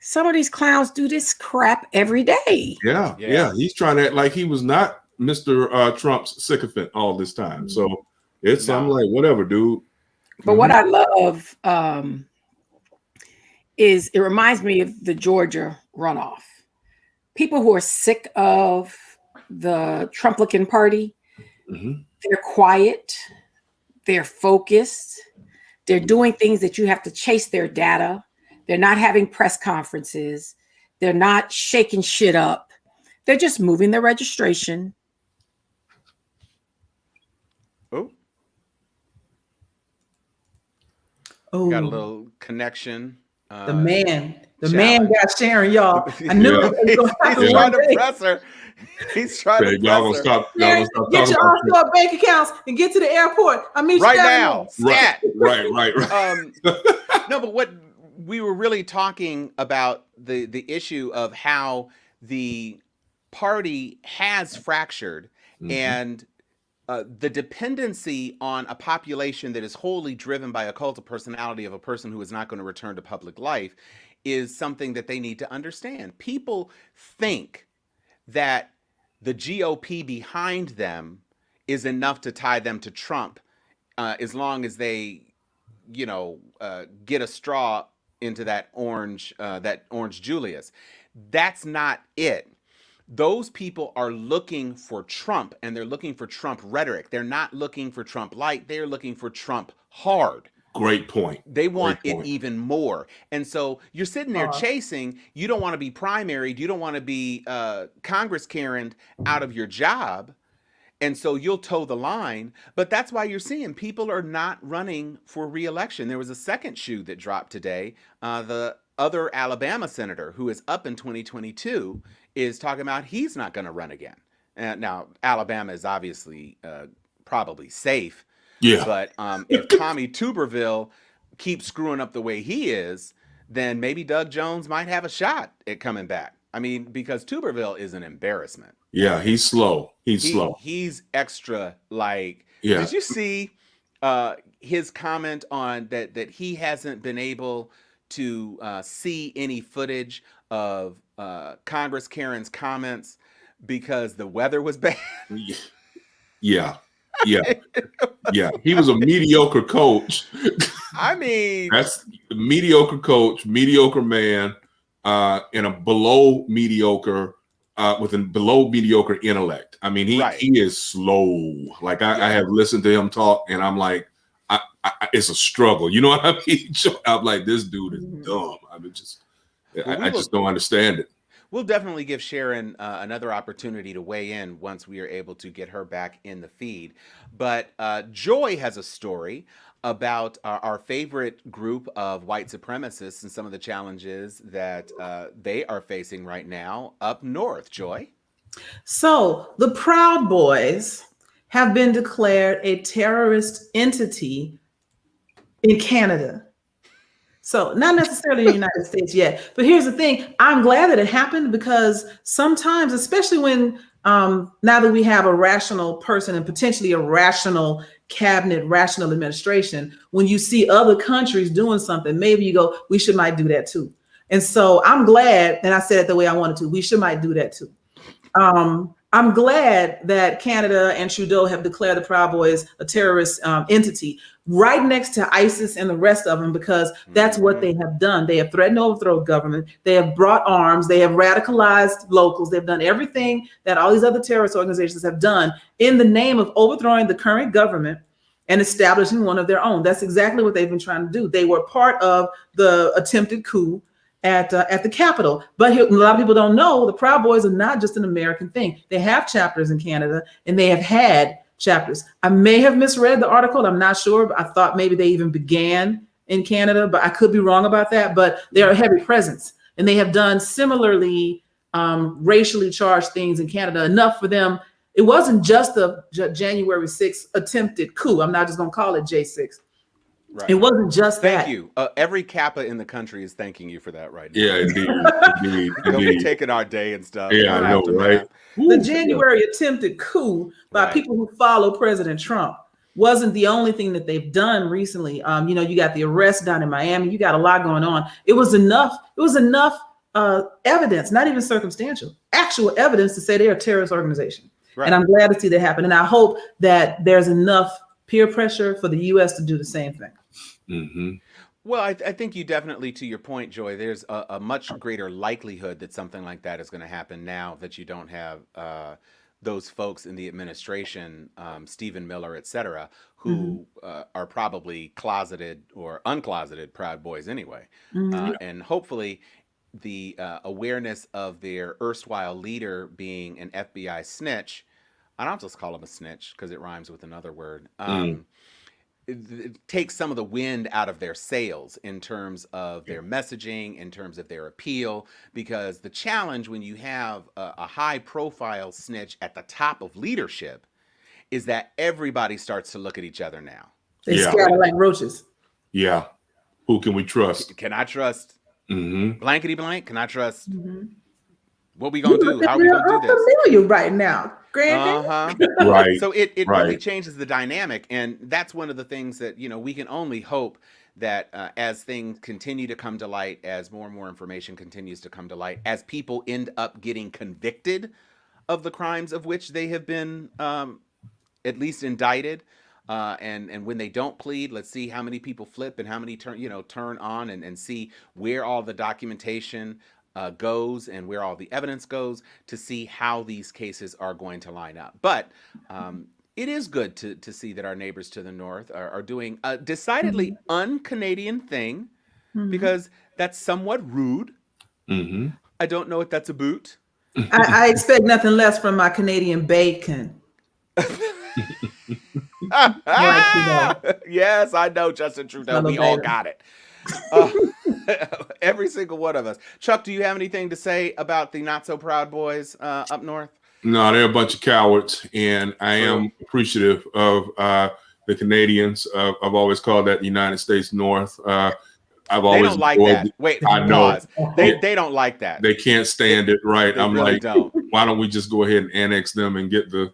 Some of these clowns do this crap every day. Yeah. He's trying to act like he was not Mr. Trump's sycophant all this time. So I'm like, whatever, dude. But what I love is it reminds me of the Georgia runoff. People who are sick of the Trumplican party, they're quiet, they're focused, they're doing things that you have to chase their data. They're not having press conferences. They're not shaking shit up. They're just moving their registration. Oh, Got a little connection. the man got Sharon, y'all. I knew it was gonna happen He's one trying to day. press her. He's trying to Y'all press gonna her. stop. Y'all gonna stop Get talking your about offshore bank accounts and get to the airport. I meet Right you down now. there. Stat. Right. No, but what we were really talking about the issue of how the party has fractured and the dependency on a population that is wholly driven by a cult of personality of a person who is not going to return to public life is something that they need to understand. People think that the GOP behind them is enough to tie them to Trump as long as they, get a straw into that orange Julius. That's not it. Those people are looking for Trump, and they're looking for Trump rhetoric. They're not looking for Trump light. They're looking for Trump hard. Great point. They want it even more. And so you're sitting there chasing. You don't want to be primaried. You don't want to be Congress Karen out of your job. And so you'll toe the line. But that's why you're seeing people are not running for re-election. There was a second shoe that dropped today. The other Alabama senator who is up in 2022 is talking about he's not going to run again. Now, Alabama is obviously probably safe. Yeah. But if Tommy Tuberville keeps screwing up the way he is, then maybe Doug Jones might have a shot at coming back. I mean, because Tuberville is an embarrassment. Yeah, he's slow. He's slow. He's extra like. Yeah. Did you see his comment on that he hasn't been able to see any footage of Congress Karen's comments because the weather was bad? Yeah. He was a mediocre coach. I mean, that's a mediocre coach, mediocre man, and a below mediocre with a below mediocre intellect. I mean, he is slow. Like I have listened to him talk, and I'm like, it's a struggle. You know what I mean? I'm like, this dude is dumb. I mean, I just don't understand it. We'll definitely give Sharon another opportunity to weigh in once we are able to get her back in the feed. But Joy has a story about our favorite group of white supremacists and some of the challenges that they are facing right now up north. Joy? So the Proud Boys have been declared a terrorist entity in Canada. So not necessarily in the United States yet, but here's the thing. I'm glad that it happened because sometimes, especially when now that we have a rational person and potentially a rational cabinet, rational administration, when you see other countries doing something, maybe you go, we might do that too. And so I'm glad, and I said it the way I wanted to, we might do that too. I'm glad that Canada and Trudeau have declared the Proud Boys a terrorist entity right next to ISIS and the rest of them, because that's what they have done. They have threatened to overthrow government. They have brought arms. They have radicalized locals. They've done everything that all these other terrorist organizations have done in the name of overthrowing the current government and establishing one of their own. That's exactly what they've been trying to do. They were part of the attempted coup at the Capitol. But a lot of people don't know the Proud Boys are not just an American thing. They have chapters in Canada, and they have had chapters. I may have misread the article. I'm not sure, but I thought maybe they even began in Canada, but I could be wrong about that. But they're a heavy presence, and they have done similarly racially charged things in Canada, enough for them. It wasn't just the January 6th attempted coup. I'm not just going to call it J6. Right. It wasn't just that. Thank you. Every Kappa in the country is thanking you for that right now. Yeah, indeed. Don't be taking our day and stuff. Yeah, I know, right? The January attempted coup by people who follow President Trump wasn't the only thing that they've done recently. You got the arrest down in Miami. You got a lot going on. It was enough evidence, not even circumstantial, actual evidence to say they're a terrorist organization. Right. And I'm glad to see that happen. And I hope that there's enough peer pressure for the U.S. to do the same thing. Mm-hmm. Well, I think you definitely, to your point, Joy, there's a much greater likelihood that something like that is going to happen now that you don't have those folks in the administration, Stephen Miller, et cetera, who are probably closeted or uncloseted Proud Boys anyway. And hopefully the awareness of their erstwhile leader being an FBI snitch, I don't just call him a snitch because it rhymes with another word, it takes some of the wind out of their sails in terms of their messaging, in terms of their appeal, because the challenge when you have a high profile snitch at the top of leadership is that everybody starts to look at each other now. They scatter like roaches. Yeah. Who can we trust? Can I trust blankety blank? Can I trust? What we gonna do? How are we gonna do this? Familiar right now, Granddad. Right. So it really changes the dynamic, and that's one of the things that we can only hope that as things continue to come to light, as more and more information continues to come to light, as people end up getting convicted of the crimes of which they have been at least indicted. And when they don't plead, let's see how many people flip and how many turn on and see where all the documentation goes and where all the evidence goes to see how these cases are going to line up. But it is good to see that our neighbors to the north are doing a decidedly un-Canadian thing, because that's somewhat rude. I don't know if that's a boot. I expect nothing less from my Canadian bacon. Yes, I know, Justin Trudeau. We all got it. Every single one of us. Chuck, do you have anything to say about the not so Proud Boys up north? No, they're a bunch of cowards, and I am appreciative of the Canadians. I've always called that the United States North. I've always they don't like that. Wait, I know they don't like that. They can't stand it, right? They I'm really like, don't. Why don't we just go ahead and annex them and get the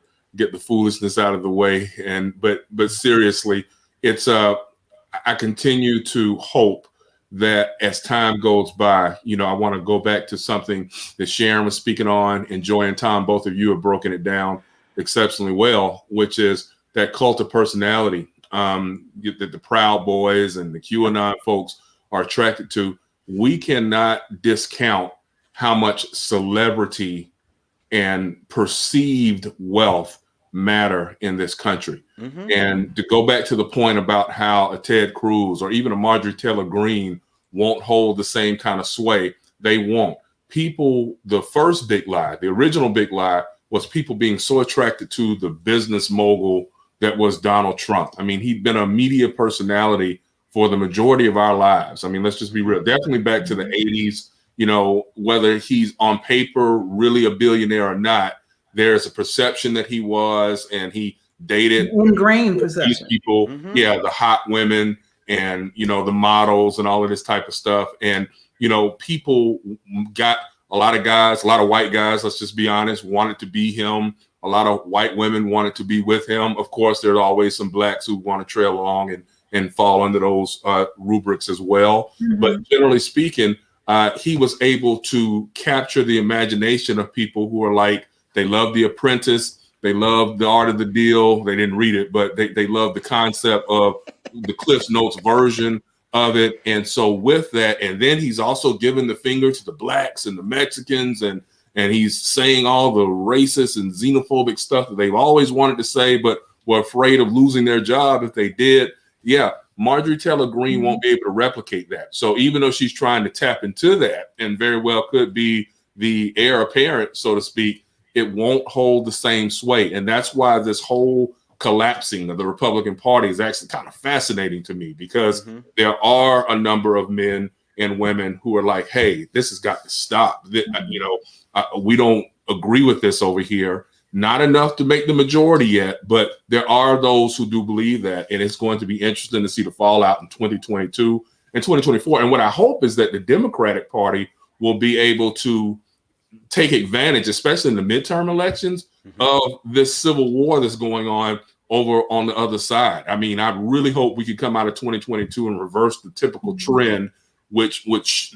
foolishness out of the way? And but seriously, it's I continue to hope that as time goes by, I want to go back to something that Sharon was speaking on, and Joy and Tom, both of you have broken it down exceptionally well, which is that cult of personality that the Proud Boys and the QAnon folks are attracted to. We cannot discount how much celebrity and perceived wealth matter in this country. And to go back to the point about how a Ted Cruz or even a Marjorie Taylor Greene won't hold the same kind of sway, they won't. People, the first big lie, the original big lie, was people being so attracted to the business mogul that was Donald Trump. I mean, he'd been a media personality for the majority of our lives. I mean, let's just be real. Definitely back to the 80s, whether he's on paper really a billionaire or not, there's a perception that he was, and he dated ingrained perception. These people, the hot women and, the models and all of this type of stuff. And, people got a lot of guys, a lot of white guys, let's just be honest, wanted to be him. A lot of white women wanted to be with him. Of course, there's always some blacks who want to trail along and fall under those rubrics as well. But generally speaking, he was able to capture the imagination of people who are like They love The Apprentice. They love The Art of the Deal. They didn't read it, but they love the concept of the Cliff's Notes version of it. And so with that, and then he's also giving the finger to the blacks and the Mexicans, and he's saying all the racist and xenophobic stuff that they've always wanted to say, but were afraid of losing their job if they did. Yeah, Marjorie Taylor Greene won't be able to replicate that. So even though she's trying to tap into that and very well could be the heir apparent, so to speak, it won't hold the same sway. And that's why this whole collapsing of the Republican Party is actually kind of fascinating to me, because there are a number of men and women who are like, hey, this has got to stop. We don't agree with this over here. Not enough to make the majority yet, but there are those who do believe that, and it's going to be interesting to see the fallout in 2022 and 2024. And what I hope is that the Democratic Party will be able to take advantage, especially in the midterm elections, of this civil war that's going on over on the other side. I mean, I really hope we can come out of 2022 and reverse the typical trend, which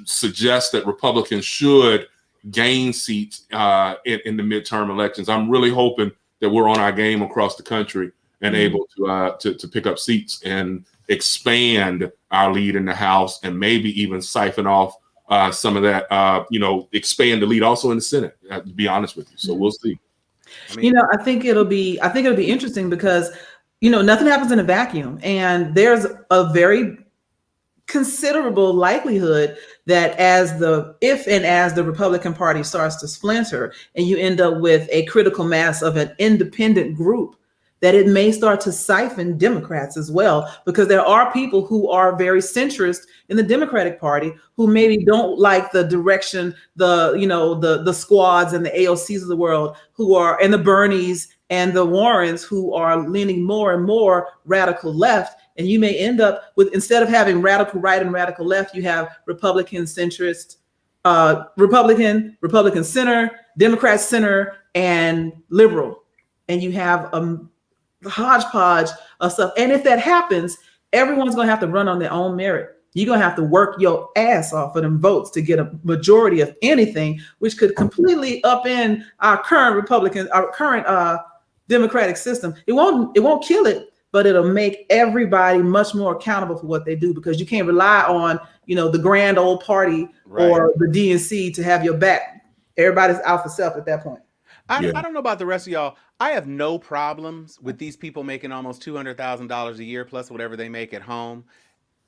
suggests that Republicans should gain seats in the midterm elections. I'm really hoping that we're on our game across the country and able to pick up seats and expand our lead in the House, and maybe even siphon off some of that, expand the lead also in the Senate, to be honest with you. So we'll see. I think it'll be interesting because, nothing happens in a vacuum, and there's a very considerable likelihood that as the Republican Party starts to splinter and you end up with a critical mass of an independent group, that it may start to siphon Democrats as well, because there are people who are very centrist in the Democratic Party who maybe don't like the direction, the squads and the AOCs of the world and the Bernies and the Warrens who are leaning more and more radical left. And you may end up with, instead of having radical right and radical left, you have Republican centrist, Republican center, Democrat center, and liberal. And you have a hodgepodge of stuff. And if that happens, everyone's going to have to run on their own merit. You're going to have to work your ass off for them votes to get a majority of anything, which could completely upend our current Democratic system. It won't kill it, but it'll make everybody much more accountable for what they do, because you can't rely on, the grand old party or the DNC to have your back. Everybody's out for self at that point. I don't know about the rest of y'all. I have no problems with these people making almost $200,000 a year plus whatever they make at home,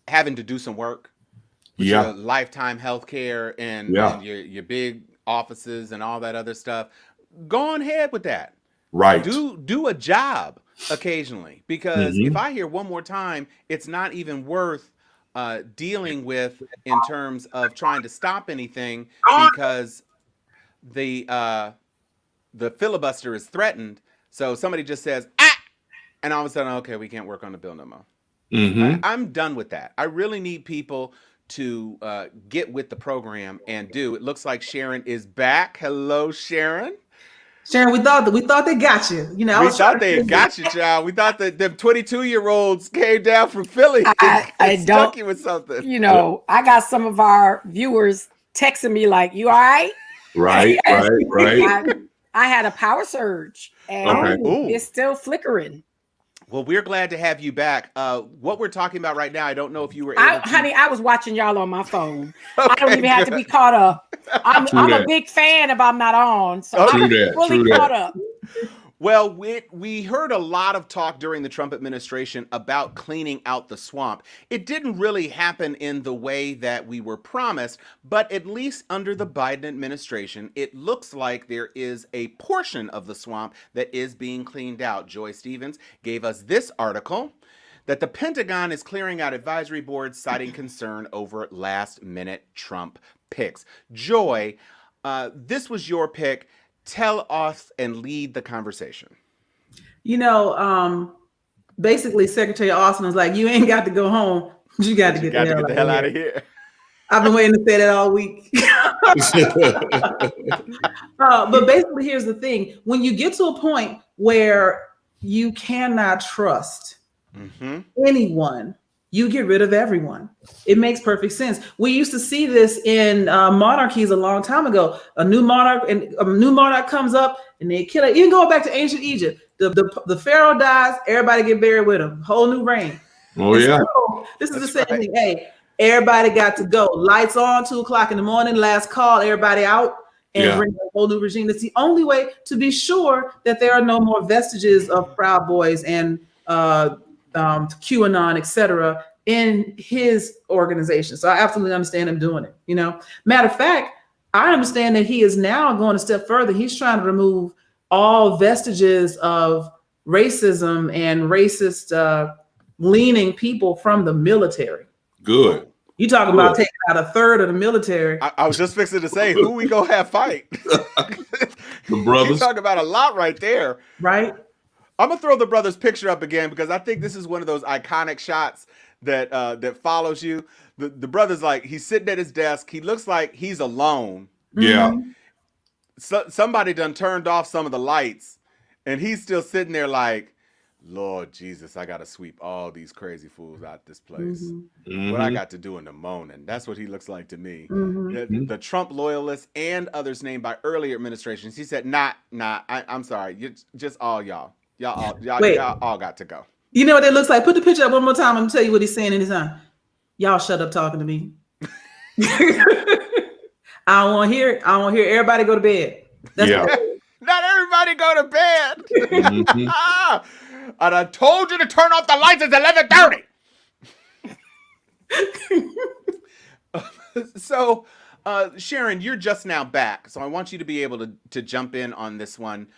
having to do some work. With your lifetime health care and your big offices and all that other stuff. Go on ahead with that. Right. Do a job occasionally, because if I hear one more time, it's not even worth dealing with in terms of trying to stop anything, because the filibuster is threatened. So somebody just says, and all of a sudden, okay, we can't work on the bill no more. I'm done with that. I really need people to get with the program and do. It looks like Sharon is back. Hello, Sharon. Sharon, we thought they got you. We thought they got you, child. We thought that them 22-year-olds came down from Philly. I stuck you with something. I got some of our viewers texting me like, "You all right?" Right. I had a power surge, and it's still flickering. Well, we're glad to have you back. What we're talking about right now, I don't know if you were able to... Honey, I was watching y'all on my phone. I don't even have to be caught up. I'm a big fan if I'm not on, so I'm fully caught up. Well, we heard a lot of talk during the Trump administration about cleaning out the swamp. It didn't really happen in the way that we were promised, but at least under the Biden administration, it looks like there is a portion of the swamp that is being cleaned out. Joy Stevens gave us this article that the Pentagon is clearing out advisory boards, citing concern over last-minute Trump picks. Joy, this was your pick. Tell us and lead the conversation. Basically, Secretary Austin was like, "You ain't got to go home. You got to get the hell out of here." I've been waiting to say that all week. But basically, here's the thing. When you get to a point where you cannot trust anyone you get rid of everyone. It makes perfect sense. We used to see this in monarchies a long time ago. A new monarch comes up and they kill it. Even going back to ancient Egypt, the pharaoh dies, everybody get buried with him. Whole new reign. Oh, And yeah. so, this is That's the same right. thing. Hey, everybody got to go. Lights on, 2:00 in the morning, last call, everybody out, and bring a whole new regime. That's the only way to be sure that there are no more vestiges of Proud Boys and QAnon, etc., in his organization. So I absolutely understand him doing it. You know, matter of fact, I understand that he is now going a step further. He's trying to remove all vestiges of racism and racist leaning people from the military. Good. You talking about taking out a third of the military? I was just fixing to say, who we gonna have fight? The You brothers. talk about a lot right there. Right. I'm gonna throw the brother's picture up again because I think this is one of those iconic shots that that follows you. The brother's like, he's sitting at his desk. He looks like he's alone. Yeah. Mhm. So, somebody done turned off some of the lights, and he's still sitting there like, Lord Jesus, I gotta sweep all these crazy fools out this place. Mhm. What I got to do in the morning. That's what he looks like to me. Mhm. The Trump loyalists and others named by earlier administrations. He said, nah, I'm sorry. You just all y'all. Wait. Y'all all got to go. You know what it looks like? Put the picture up one more time. I'm gonna tell you what he's saying in his eye. Y'all shut up talking to me. I don't want to hear it. I don't want to hear everybody go to bed. That's Yeah. Not everybody go to bed. Mhm. And I told you to turn off the lights. It's 11:30. So, Sharon, you're just now back. So I want you to be able to jump in on this one.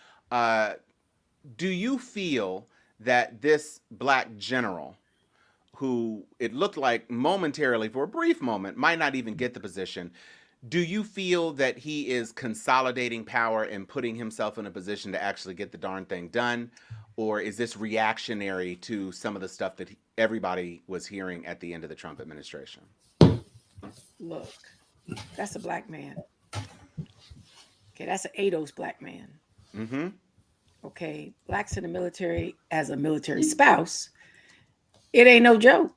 Do you feel that this black general, who it looked like momentarily for a brief moment might not even get the position, do you feel that he is consolidating power and putting himself in a position to actually get the darn thing done? Or is this reactionary to some of the stuff that everybody was hearing at the end of the Trump administration? Look, that's a black man. Okay, that's an ADOS black man. Mm-hmm. Okay, blacks in the military as a military spouse, it ain't no joke.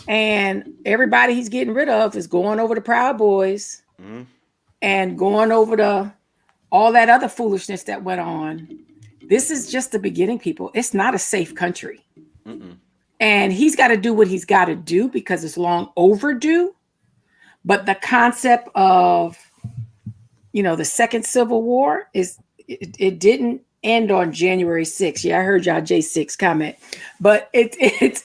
And everybody he's getting rid of is going over to Proud Boys and going over to all that other foolishness that went on. This is just the beginning, people. It's not a safe country. And he's got to do what he's got to do because it's long overdue. But the concept of, the second Civil War it didn't end on January 6th. Yeah, I heard y'all J6 comment, but it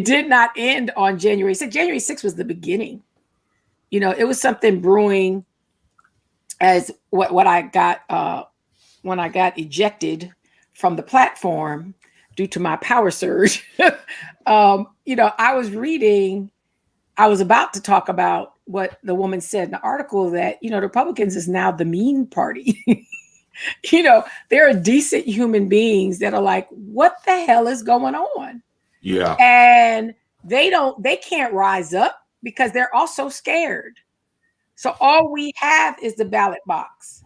did not end on January 6th. January 6th was the beginning. It was something brewing as what I got when I got ejected from the platform due to my power surge. I was about to talk about what the woman said in the article that, the Republicans is now the mean party. There are decent human beings that are like, what the hell is going on? Yeah. And they can't rise up because they're also scared. So all we have is the ballot box.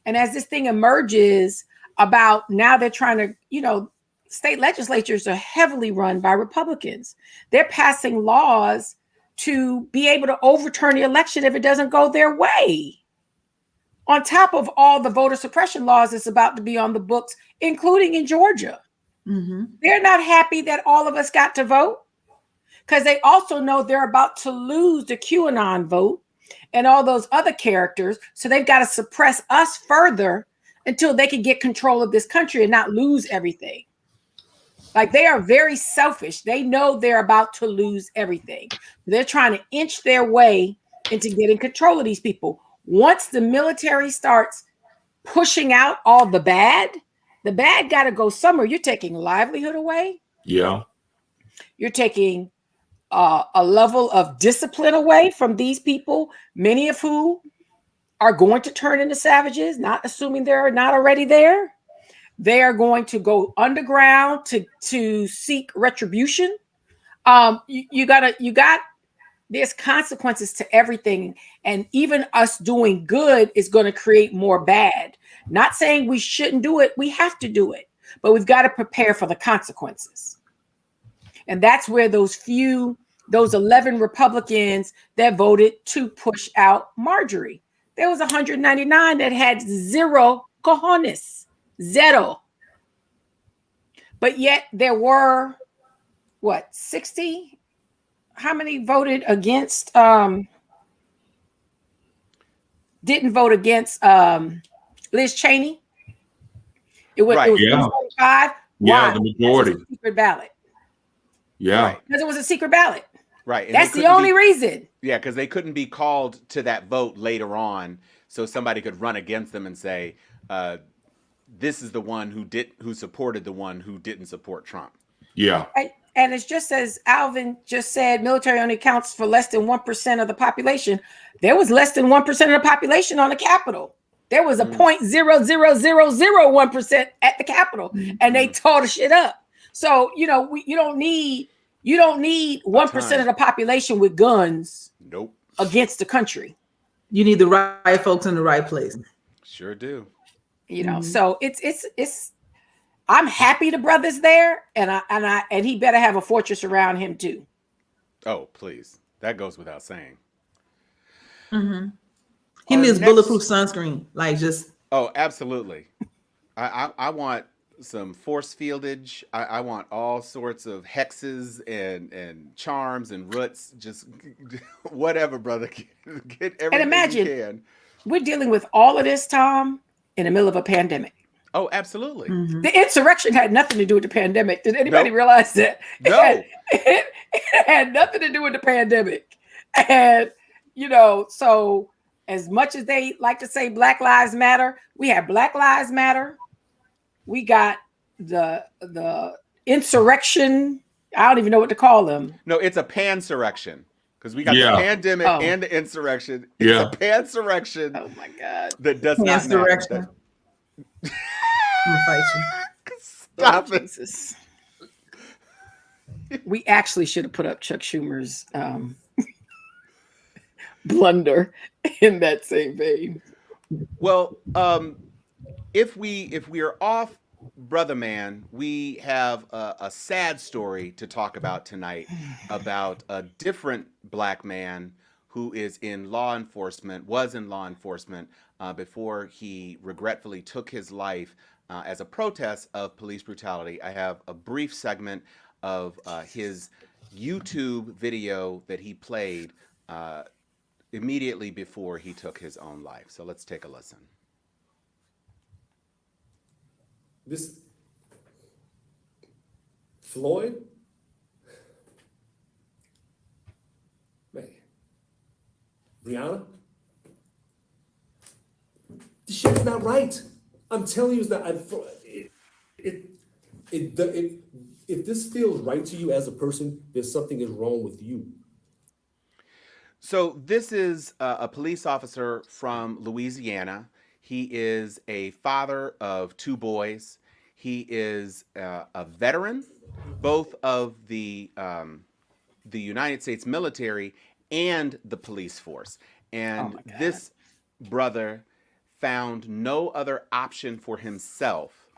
And as this thing emerges about now they're trying to, state legislatures are heavily run by Republicans. They're passing laws to be able to overturn the election if it doesn't go their way. On top of all the voter suppression laws that's about to be on the books, including in Georgia. They're not happy that all of us got to vote because they also know they're about to lose the QAnon vote and all those other characters. So they've got to suppress us further until they can get control of this country and not lose everything. Like they are very selfish. They know they're about to lose everything. They're trying to inch their way into getting control of these people. Once the military starts pushing out all the bad got to go somewhere. You're taking livelihood away. Yeah. You're taking a level of discipline away from these people, many of who are going to turn into savages, not assuming they're not already there. They are going to go underground to seek retribution. There's consequences to everything. And even us doing good is going to create more bad. Not saying we shouldn't do it. We have to do it, but we've got to prepare for the consequences. And that's where those 11 Republicans that voted to push out Marjorie. There was 199 that had zero cojones, zero. But yet there were, 60? How many voted against, didn't vote against Liz Cheney? It was 145. Yeah, the majority. Because it was a secret ballot. Yeah. Because it was a secret ballot. Right. And that's the only reason. Yeah, because they couldn't be called to that vote later on, so somebody could run against them and say, this is the one who supported the one who didn't support Trump. Yeah. And it's just as Alvin just said, military only counts for less than 1% of the population. There was less than 1% of the population on the Capitol. There was a 0.00001% at the Capitol, and they tore the shit up. So you don't need 1% of the population with guns. Nope. Against the country. You need the right folks in the right place. Sure do. So it's. I'm happy the brother's there, and he better have a fortress around him too. Oh, please. That goes without saying. Mm-hmm. He needs bulletproof sunscreen, Oh, absolutely. I want some force fieldage. I want all sorts of hexes and charms and roots. Just whatever, brother. Get everything. And imagine you can. We're dealing with all of this, Tom, in the middle of a pandemic. Oh, absolutely. Mm-hmm. The insurrection had nothing to do with the pandemic. Did anybody realize that? No. It had nothing to do with the pandemic. And, so as much as they like to say Black Lives Matter, we have Black Lives Matter. We got the insurrection. I don't even know what to call them. No, it's a pansurrection. Because we got the pandemic and the insurrection. It's a pansurrection. Oh, my God. That does not matter. I'm gonna fight you. Stop it. Jesus. We actually should have put up Chuck Schumer's blunder in that same vein. Well, if we are off Brother Man, we have a sad story to talk about tonight about a different Black man who was in law enforcement before he regretfully took his life as a protest of police brutality. I have a brief segment of his YouTube video that he played immediately before he took his own life. So let's take a listen. This Floyd, man, Brianna, this shit is not right. I'm telling you, it's not. If this feels right to you as a person, there's something is wrong with you. So this is a police officer from Louisiana. He is a father of 2 boys. He is a veteran, both of the United States military and the police force. And this brother found no other option for himself.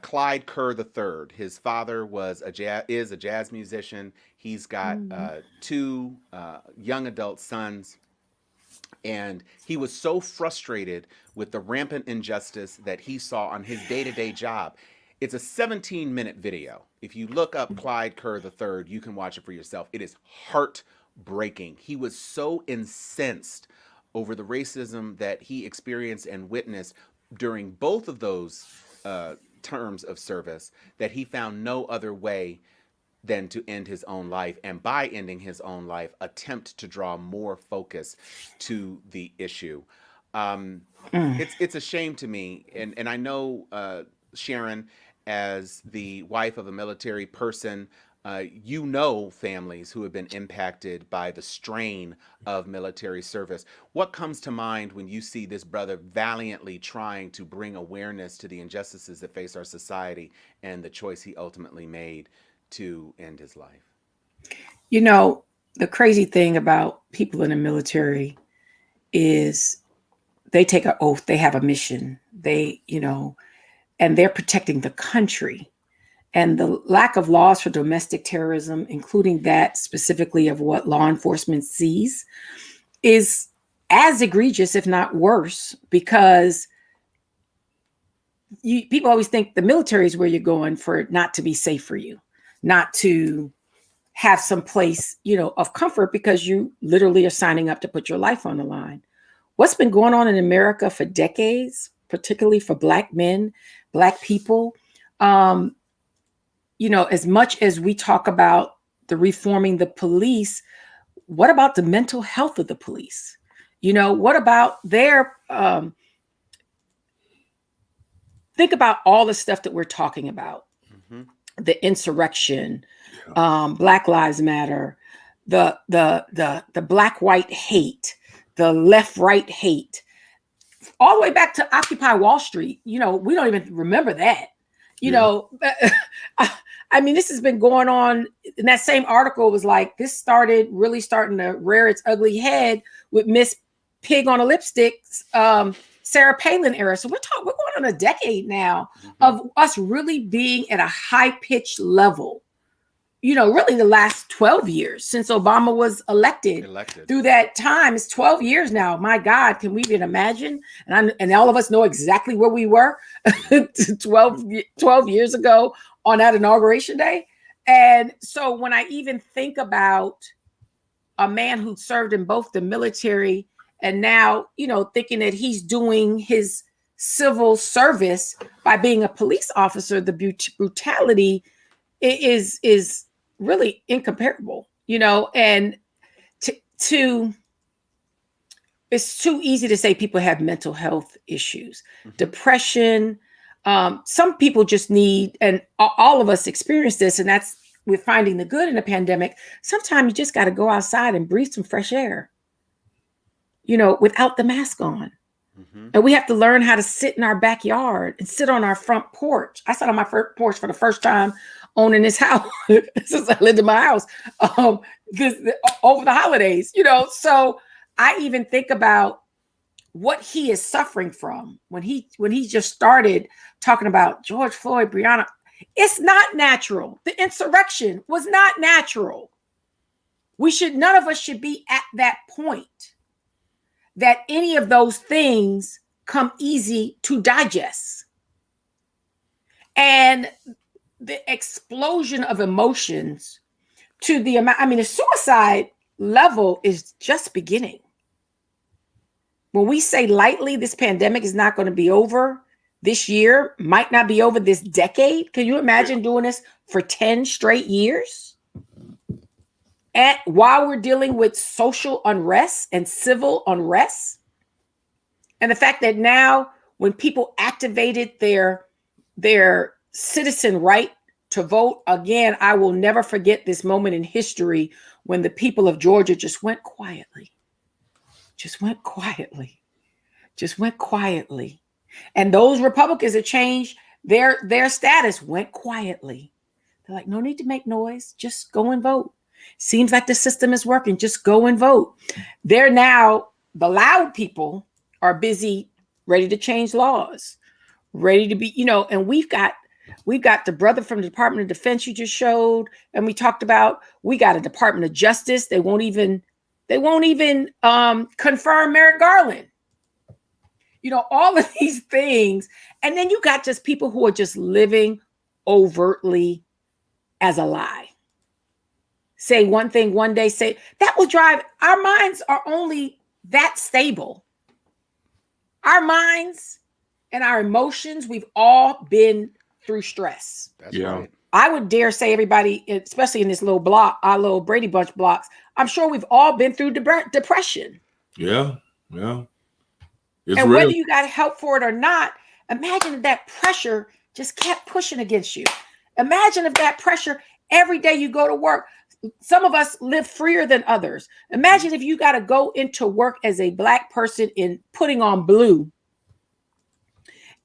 Clyde Kerr III. His father is a jazz musician. He's got 2 young adult sons. And he was so frustrated with the rampant injustice that he saw on his day-to-day job. It's a 17-minute video. If you look up Clyde Kerr III, you can watch it for yourself. It is heartbreaking. He was so incensed over the racism that he experienced and witnessed during both of those terms of service that he found no other way than to end his own life, and by ending his own life, attempt to draw more focus to the issue. It's a shame to me, and I know Sharon, as the wife of a military person, you know families who have been impacted by the strain of military service. What comes to mind when you see this brother valiantly trying to bring awareness to the injustices that face our society and the choice he ultimately made to end his life? You know, the crazy thing about people in the military is they take an oath, they have a mission, and they're protecting the country. and the lack of laws for domestic terrorism, including that specifically of what law enforcement sees, is as egregious, if not worse, because people always think the military is where you're going for it not to be safe for you, not to have some place, of comfort, because you literally are signing up to put your life on the line. What's been going on in America for decades, particularly for Black men, Black people, as much as we talk about the reforming the police, what about the mental health of the police? What about their, think about all the stuff that we're talking about, the insurrection, Black Lives Matter, the Black-white hate, the left-right hate, all the way back to Occupy Wall Street. We don't even remember that. I mean, this has been going on. In that same article, was like, this really starting to rear its ugly head with Miss Pig on a Lipstick, Sarah Palin era. So we're going on a decade now of us really being at a high-pitched level. Really the last 12 years since Obama was elected. Through that time, it's 12 years now. My God, can we even imagine? And all of us know exactly where we were 12 years ago on that inauguration day. And so when I even think about a man who served in both the military and now, thinking that he's doing his civil service by being a police officer, the brutality is really incomparable, and it's too easy to say people have mental health issues, depression. Some people just need, and all of us experience this, and that's, we're finding the good in the pandemic. Sometimes you just got to go outside and breathe some fresh air, without the mask on. And we have to learn how to sit in our backyard and sit on our front porch. I sat on my front porch for the first time owning this house since I lived in my house, because over the holidays, so I even think about what he is suffering from when he just started talking about George Floyd, Breonna. It's not natural. The insurrection was not natural. None of us should be at that point that any of those things come easy to digest. And the explosion of emotions to the amount, the suicide level is just beginning. When we say lightly, this pandemic is not going to be over this year, might not be over this decade. Can you imagine doing this for 10 straight years? And while we're dealing with social unrest and civil unrest, and the fact that now when people activated their citizen right to vote again, I will never forget this moment in history when the people of Georgia just went quietly. And those Republicans that changed their status went quietly. They're like, no need to make noise. Just go and vote. Seems like the system is working. Just go and vote. They're now, the loud people are busy, ready to change laws, ready to be, and we've got the brother from the Department of Defense you just showed, and we talked about, we got a Department of Justice. They won't even confirm Merrick Garland. All of these things. And then you got just people who are just living overtly as a lie. Say one thing one day, say that will drive, our minds are only that stable. Our minds and our emotions, we've all been through stress. That's right. I would dare say everybody, especially in this little block, our little Brady Bunch blocks, I'm sure we've all been through depression. Yeah. It's and real. whether you got help for it or not, imagine if that pressure just kept pushing against you. Imagine if that pressure every day you go to work. Some of us live freer than others. Imagine if you got to go into work as a Black person in putting on blue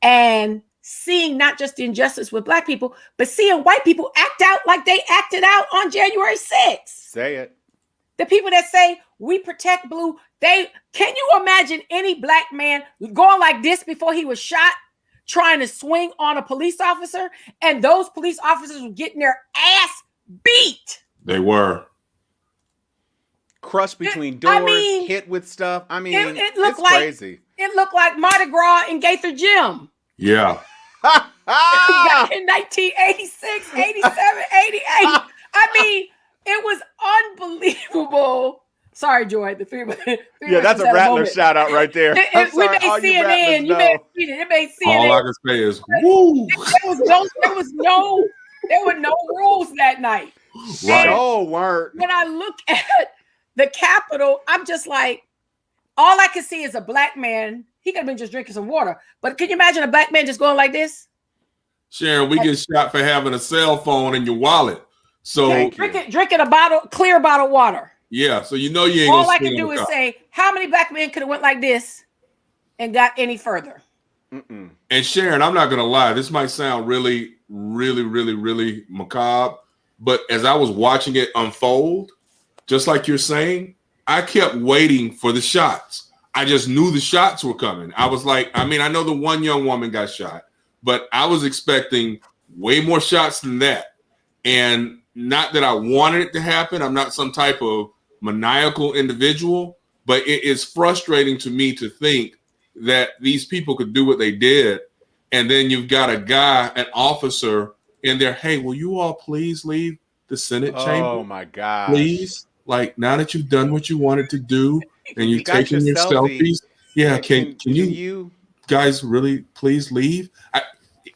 and seeing not just the injustice with Black people, but seeing white people act out like they acted out on January 6th. Say it. The people that say we protect blue, can you imagine any Black man going like this before he was shot? trying to swing on a police officer, and those police officers were getting their ass beat. They were. Crushed between doors, hit with stuff. I mean, it looked it's like crazy. It looked like Mardi Gras in Gaither Gym. Yeah. Back in 1986, 87, 88. I mean, it was unbelievable. Sorry, Joy. The three yeah, that's a Rattler shout out right there. We made CNN. You made it. It made CNN. All I can say is, woo. There were no rules that night. Right. Oh, word. When I look at the Capitol, I'm just like, all I can see is a black man. He could have been just drinking some water. But can you imagine a black man just going like this? Sharon, we get shot for having a cell phone in your wallet. So drinking a clear bottle of water. Yeah, so you know you ain't all gonna I can do is say, how many black men could have went like this and got any further? Mm-mm. And Sharon, I'm not gonna lie, this might sound really, really, really, really macabre, but as I was watching it unfold, just like you're saying, I kept waiting for the shots. I just knew the shots were coming. I was like, I mean, I know the one young woman got shot, but I was expecting way more shots than that. And not that I wanted it to happen. I'm not some type of maniacal individual, but it is frustrating to me to think that these people could do what they did. And then you've got a guy, an officer in there. Hey, will you all please leave the Senate chamber? Oh my God. Please. Like, now that you've done what you wanted to do and you've taken your selfies. Yeah. Can you guys really please leave?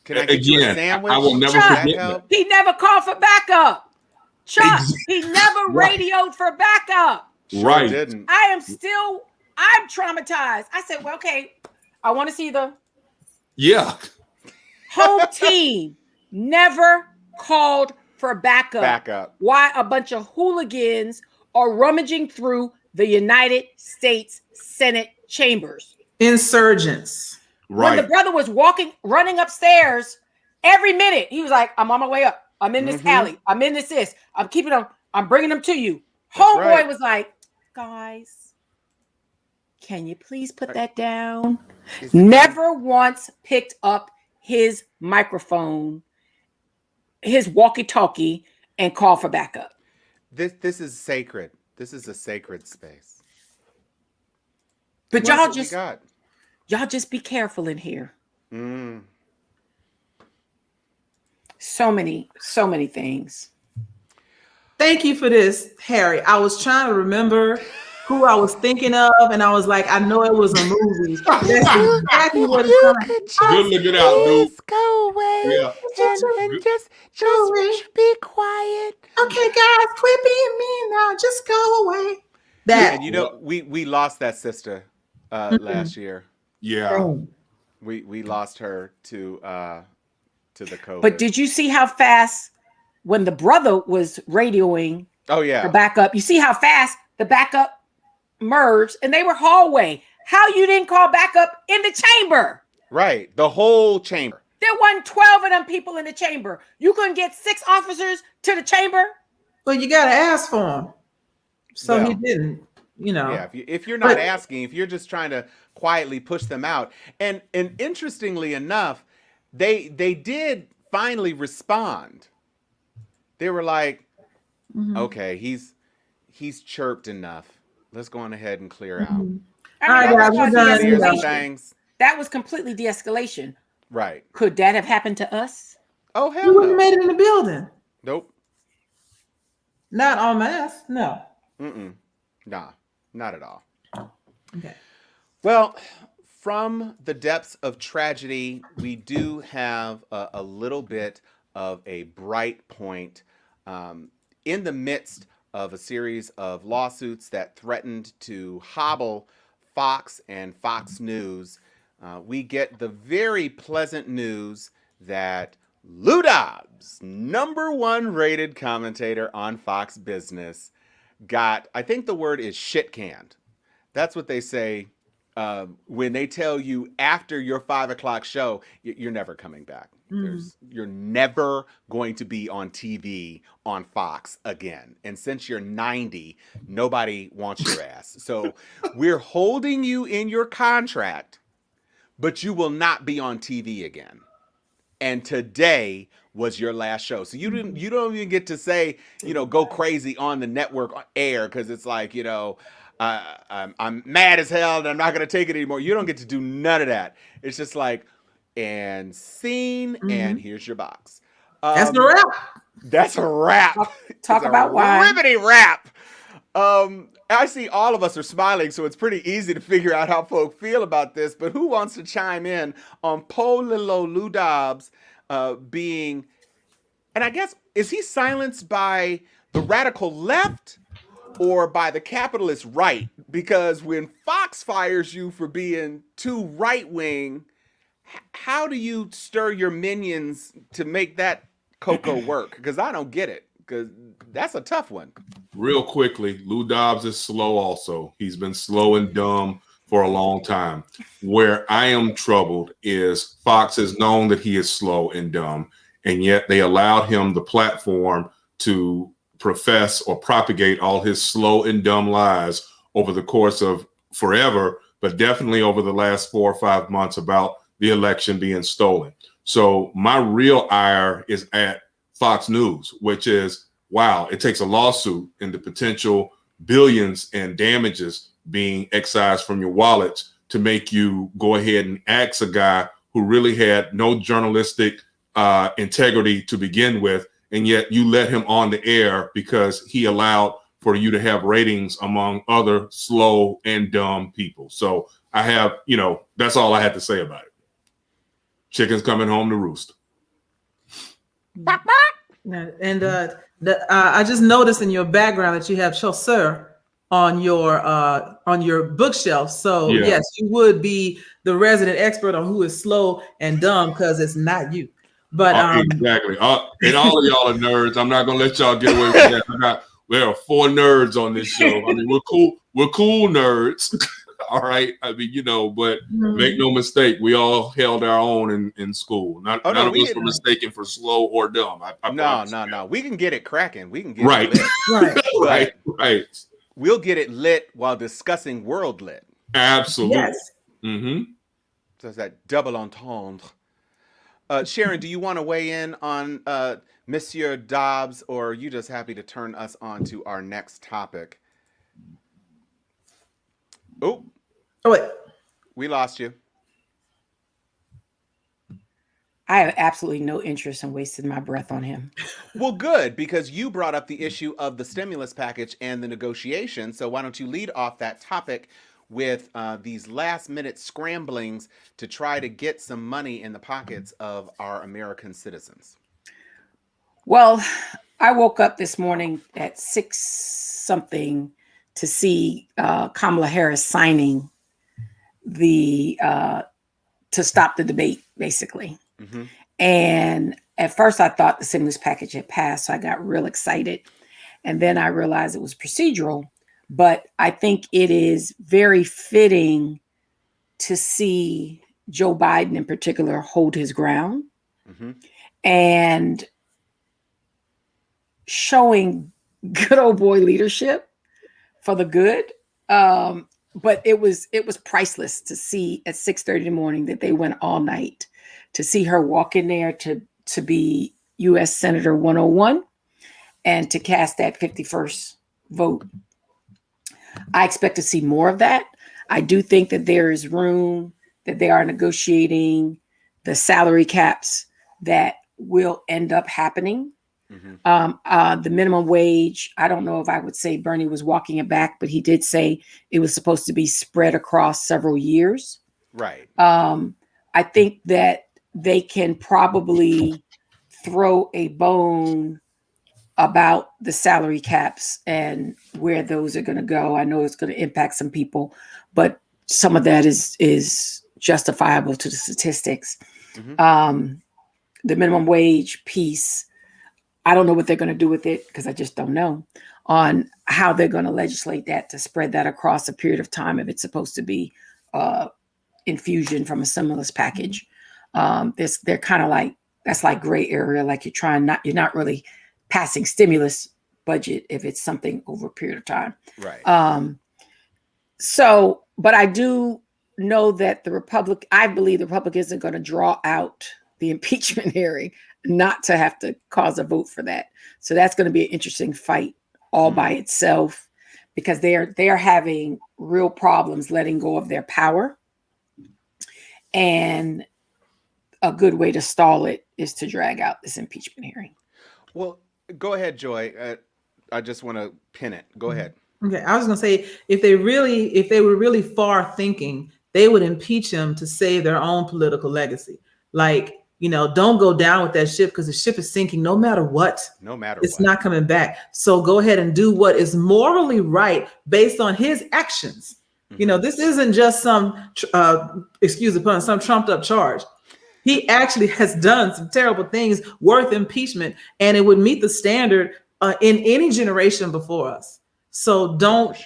Can I get you a sandwich? I will never forget that. He never called for backup. Chuck, he never radioed for backup. Right. Didn't. I'm traumatized. I said, well, okay, I want to see the home team never called for backup. Why a bunch of hooligans are rummaging through the United States Senate chambers. Insurgents. Right. When the brother was running upstairs every minute, he was like, I'm on my way up. I'm in this alley. I'm in this. I'm keeping them. I'm bringing them to you. Homeboy was like, guys, can you please put that down? Never once picked up his microphone, his walkie-talkie, and called for backup. This is sacred. This is a sacred space. But y'all just be careful in here. So many things. Thank you for this, Harry. I was trying to remember who I was thinking of, and I was like, I know it was a movie. That's exactly what it's going. Good looking out, dude. Go away. Yeah. And just be quiet. Okay, guys, quit being mean now. Just go away. That. And you know, we lost that sister last year. Yeah. We lost her to the COVID. But did you see how fast when the brother was radioing the backup, you see how fast the backup merged and they were hallway. How you didn't call backup in the chamber? Right. The whole chamber. There wasn't 12 of them people in the chamber. You couldn't get 6 officers to the chamber? Well, you got to ask for him. So he didn't, Yeah, if you're not asking, if you're just trying to quietly push them out. And interestingly enough, they did finally respond. They were like, okay, he's chirped enough. Let's go on ahead and clear out. I mean, that was completely de-escalation. Right. Could that have happened to us? Oh, hell no. You wouldn't have made it in the building. Nope. Not en masse. No. Nah, not at all. Okay. Well, from the depths of tragedy, we do have a little bit of a bright point in the midst of a series of lawsuits that threatened to hobble Fox and Fox News. We get the very pleasant news that Lou Dobbs, #1 rated commentator on Fox Business, got, I think the word is shit canned. That's what they say when they tell you after your 5 o'clock show, you're never coming back. You're never going to be on TV on Fox again. And since you're 90, nobody wants your ass. So we're holding you in your contract but you will not be on TV again. And today was your last show. So you don't even get to say, go crazy on the network air, because it's like, I'm mad as hell and I'm not going to take it anymore. You don't get to do none of that. It's just like, and scene, and here's your box. That's the wrap. That's a wrap. Talk It's about a why. riveting wrap. I see all of us are smiling, so it's pretty easy to figure out how folk feel about this. But who wants to chime in on Polilo Lou Dobbs being, and I guess, is he silenced by the radical left or by the capitalist right? Because when Fox fires you for being too right wing, how do you stir your minions to make that cocoa work? Because I don't get it. Because that's a tough one. Real quickly, Lou Dobbs is slow also. He's been slow and dumb for a long time. Where I am troubled is Fox is known that he is slow and dumb, and yet they allowed him the platform to profess or propagate all his slow and dumb lies over the course of forever, but definitely over the last 4 or 5 months about the election being stolen. So my real ire is at Fox News, which is, wow, it takes a lawsuit and the potential billions and damages being excised from your wallets to make you go ahead and axe a guy who really had no journalistic integrity to begin with, and yet you let him on the air because he allowed for you to have ratings among other slow and dumb people. So I have, that's all I had to say about it. Chicken's coming home to roost. And I just noticed in your background that you have Chaucer on your bookshelf. So Yeah. yes, you would be the resident expert on who is slow and dumb, because it's not you. But exactly. And all of y'all are nerds. I'm not gonna let y'all get away with that. There are 4 nerds on this show. I mean, we're cool. We're cool nerds. All right. I mean, but make no mistake, we all held our own in school. None of us were mistaken for slow or dumb. No. We can get it cracking. We can get right. it lit. right. We'll get it lit while discussing world lit. Absolutely. yes. Mm-hmm. So it's that double entendre. Sharon, do you want to weigh in on Monsieur Dobbs, or are you just happy to turn us on to our next topic? Oh, wait. We lost you. I have absolutely no interest in wasting my breath on him. Well, good, because you brought up the issue of the stimulus package and the negotiation. So why don't you lead off that topic with these last-minute scramblings to try to get some money in the pockets of our American citizens? Well, I woke up this morning at 6 something to see Kamala Harris signing to stop the debate, basically. Mm-hmm. And at first I thought the stimulus package had passed, so I got real excited. And then I realized it was procedural. But I think it is very fitting to see Joe Biden in particular hold his ground and showing good old boy leadership for the good. But it was priceless to see at 6:30 in the morning that they went all night to see her walk in there to be U.S. Senator 101 and to cast that 51st vote. I expect to see more of that. I do think that there is room, that they are negotiating the salary caps that will end up happening. The minimum wage, I don't know if I would say Bernie was walking it back, but he did say it was supposed to be spread across several years. Right. I think that they can probably throw a bone about the salary caps and where those are going to go. I know it's going to impact some people, but some of that is justifiable to the statistics. The minimum wage piece, I don't know what they're going to do with it because I just don't know on how they're going to legislate that to spread that across a period of time if it's supposed to be infusion from a stimulus package. They're kind of like, that's like gray area, like you're not really passing stimulus budget if it's something over a period of time. Right. But I do know that I believe the Republicans are going to draw out the impeachment hearing, not to have to cause a vote for that. So that's going to be an interesting fight all by itself, because they are having real problems letting go of their power. And a good way to stall it is to drag out this impeachment hearing. Well, go ahead, Joy. I just want to pin it. Go ahead. Okay, I was going to say, if they were really far thinking, they would impeach him to save their own political legacy. Like, don't go down with that ship, because the ship is sinking no matter what. No matter it's what. not coming back. So go ahead and do what is morally right based on his actions. This isn't just some, excuse the pun, some trumped up charge. He actually has done some terrible things worth impeachment, and it would meet the standard in any generation before us. So don't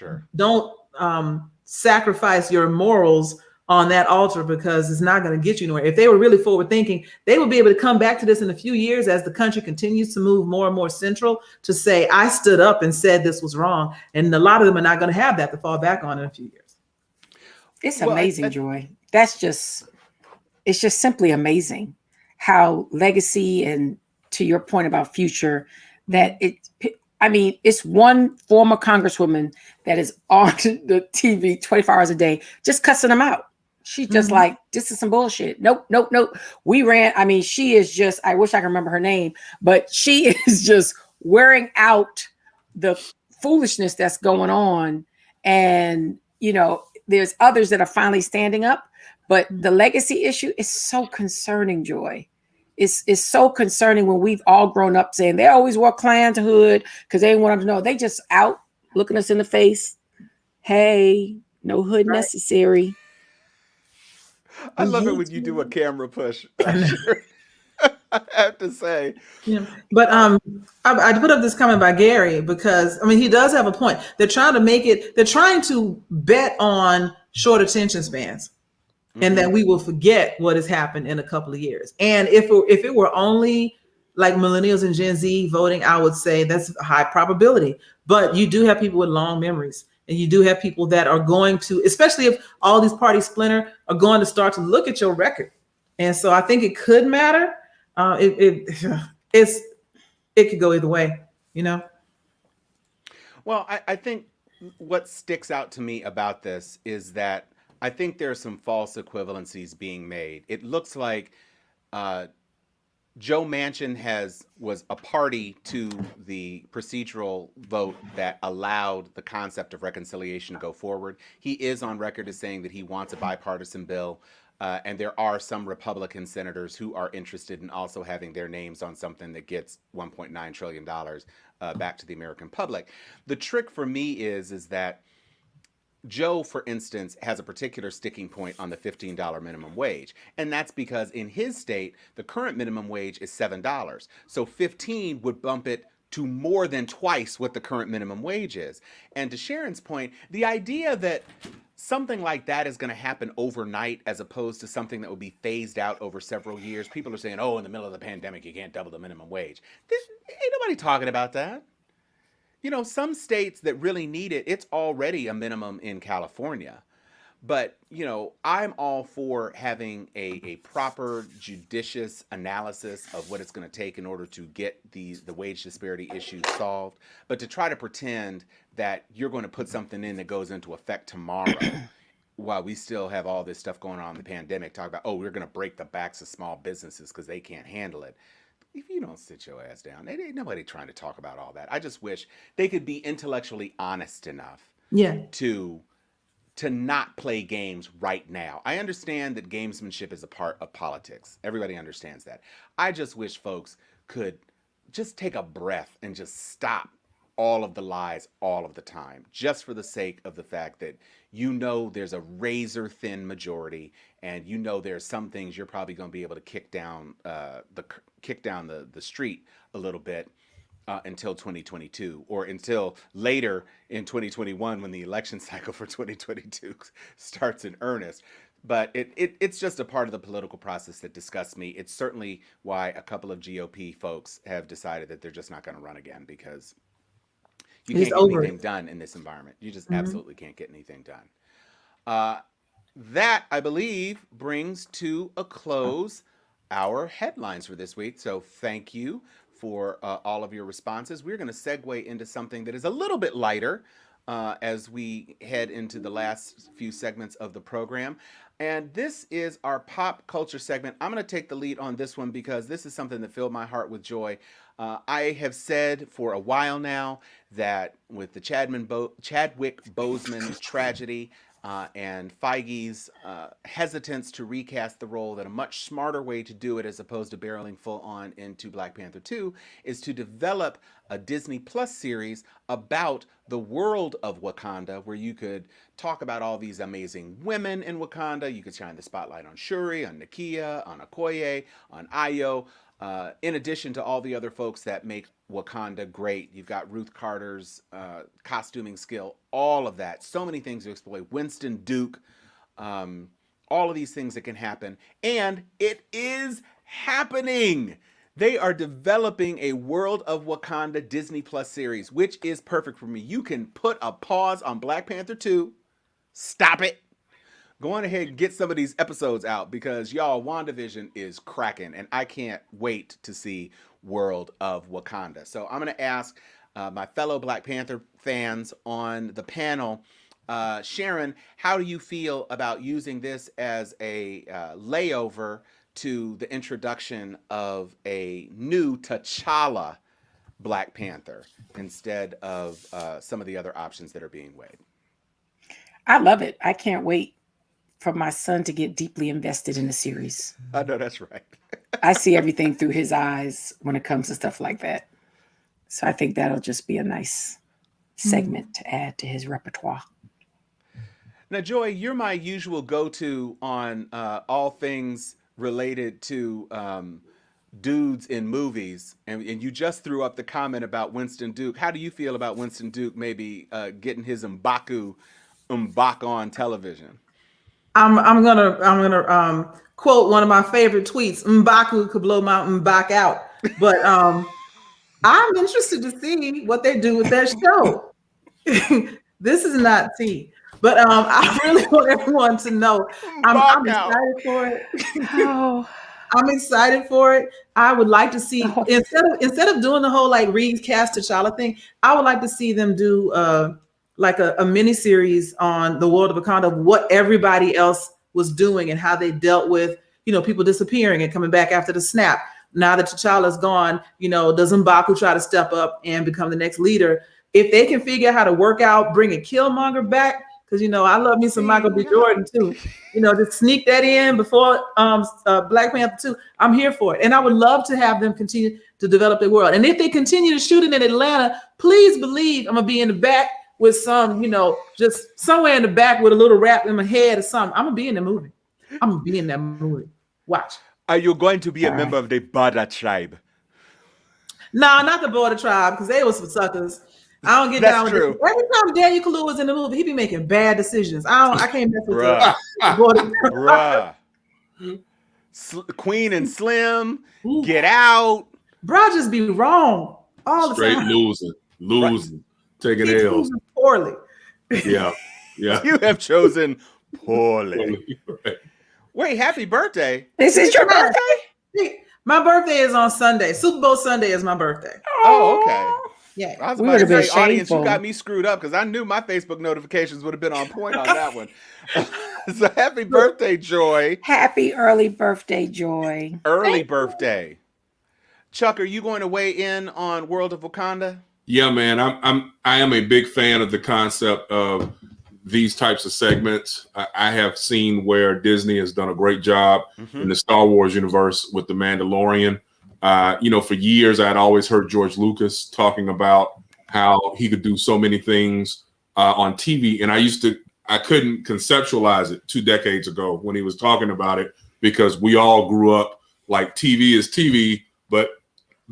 sacrifice your morals on that altar, because it's not going to get you nowhere. If they were really forward thinking, they would be able to come back to this in a few years as the country continues to move more and more central, to say, I stood up and said this was wrong. And a lot of them are not going to have that to fall back on in a few years. It's amazing, Joy. It's just simply amazing how legacy, and to your point about future, that it's one former congresswoman that is on the TV 24 hours a day, just cussing them out. She's just like, this is some bullshit. Nope. We ran. She is just, I wish I could remember her name, but she is just wearing out the foolishness that's going on. And, there's others that are finally standing up, but the legacy issue is so concerning, Joy. It's so concerning when we've all grown up saying they always wore Klan's hood because they didn't want them to know. They just out looking us in the face. Hey, no hood necessary. I love it when you do a camera push. I have to say. Yeah. But I put up this comment by Gary because he does have a point. They're trying to bet on short attention spans. And that we will forget what has happened in a couple of years. And if it were only like millennials and Gen Z voting, I would say that's a high probability. But you do have people with long memories. And you do have people that are going to, especially if all these parties splinter, are going to start to look at your record. And so I think it could matter. It could go either way, Well, I think what sticks out to me about this is that I think there are some false equivalencies being made. It looks like Joe Manchin was a party to the procedural vote that allowed the concept of reconciliation to go forward. He is on record as saying that he wants a bipartisan bill. And there are some Republican senators who are interested in also having their names on something that gets $1.9 trillion back to the American public. The trick for me is that Joe, for instance, has a particular sticking point on the $15 minimum wage. And that's because in his state, the current minimum wage is $7. So 15 would bump it to more than twice what the current minimum wage is. And to Sharon's point, the idea that something like that is going to happen overnight as opposed to something that would be phased out over several years. People are saying, oh, in the middle of the pandemic, you can't double the minimum wage. Ain't nobody talking about that. Some states that really need it, it's already a minimum in California. But, I'm all for having a proper, judicious analysis of what it's going to take in order to get the wage disparity issue solved. But to try to pretend that you're going to put something in that goes into effect tomorrow while we still have all this stuff going on in the pandemic, talk about, we're going to break the backs of small businesses because they can't handle it. If you don't sit your ass down, ain't nobody trying to talk about all that. I just wish they could be intellectually honest enough to not play games right now. I understand that gamesmanship is a part of politics. Everybody understands that. I just wish folks could just take a breath and just stop all of the lies all of the time, just for the sake of the fact that there's a razor thin majority, and there's some things you're probably going to be able to kick down the street a little bit until 2022, or until later in 2021 when the election cycle for 2022 starts in earnest. But it's just a part of the political process that disgusts me. It's certainly why a couple of GOP folks have decided that they're just not going to run again, because you can't get anything done in this environment. You just absolutely can't get anything done. that, I believe, brings to a close our headlines for this week. So thank you for all of your responses. We're going to segue into something that is a little bit lighter as we head into the last few segments of the program. And this is our pop culture segment. I'm going to take the lead on this one because this is something that filled my heart with joy. I have said for a while now that with the Chadwick Boseman tragedy, and Feige's hesitance to recast the role, that a much smarter way to do it, as opposed to barreling full on into Black Panther 2, is to develop a Disney Plus series about the world of Wakanda, where you could talk about all these amazing women in Wakanda. You could shine the spotlight on Shuri, on Nakia, on Okoye, on Ayo. In addition to all the other folks that make Wakanda great. You've got Ruth Carter's costuming skill, all of that. So many things to exploit. Winston Duke, all of these things that can happen. And it is happening. They are developing a World of Wakanda Disney Plus series, which is perfect for me. You can put a pause on Black Panther 2, stop it, go on ahead and get some of these episodes out, because y'all, WandaVision is cracking, and I can't wait to see World of Wakanda. So I'm going to ask my fellow Black Panther fans on the panel, Sharon, how do you feel about using this as a layover to the introduction of a new T'Challa Black Panther instead of some of the other options that are being weighed? I love it. I can't wait for my son to get deeply invested in the series. I know that's right. I see everything through his eyes when it comes to stuff like that. So I think that'll just be a nice segment to add to his repertoire. Now, Joy, you're my usual go-to on all things related to dudes in movies, and you just threw up the comment about Winston Duke. How do you feel about Winston Duke maybe getting his M'Baku on television? I'm gonna quote one of my favorite tweets. M'Baku could blow my M'Bak out, but I'm interested to see what they do with that show. This is not tea, but I really want everyone to know I'm excited for it. Oh. I'm excited for it. I would like to see instead of doing the whole like recast T'Challa thing, I would like to see them do like a mini series on the world of Wakanda, of what everybody else was doing and how they dealt with, people disappearing and coming back after the snap. Now that T'Challa's gone, does M'Baku try to step up and become the next leader? If they can figure out how to work out bringing Killmonger back, because I love me some Michael B. Jordan too. Just sneak that in before Black Panther 2. I'm here for it, and I would love to have them continue to develop their world. And if they continue to shoot it in Atlanta, please believe I'm gonna be in the back with some, just somewhere in the back with a little rap in my head or something. I'm gonna be in the movie. I'm gonna be in that movie. Watch. Are you going to be a member of the Bada tribe? No, not the Border Tribe, because they were some suckers. I don't get down with it. Every time Daniel Kaluuya was in the movie, he be making bad decisions. I can't mess with the Border Tribe. Queen and Slim, Get Out. Bro, just be wrong all the Straight time. losing, taking L's poorly. Yeah. You have chosen poorly. Right. Wait, happy birthday! This is your birthday? My birthday is on Sunday. Super Bowl Sunday is my birthday. Oh, okay. Yeah. I was about to say, audience, you got me screwed up because I knew my Facebook notifications would have been on point on that one. So happy birthday, Joy. Happy early birthday, Joy. Early birthday. Chuck, are you going to weigh in on World of Wakanda? Yeah, man. I am a big fan of the concept of these types of segments. I have seen where Disney has done a great job in the Star Wars universe with The Mandalorian. For years, I'd always heard George Lucas talking about how he could do so many things on TV. And I couldn't conceptualize it 2 decades ago when he was talking about it, because we all grew up like TV is TV, but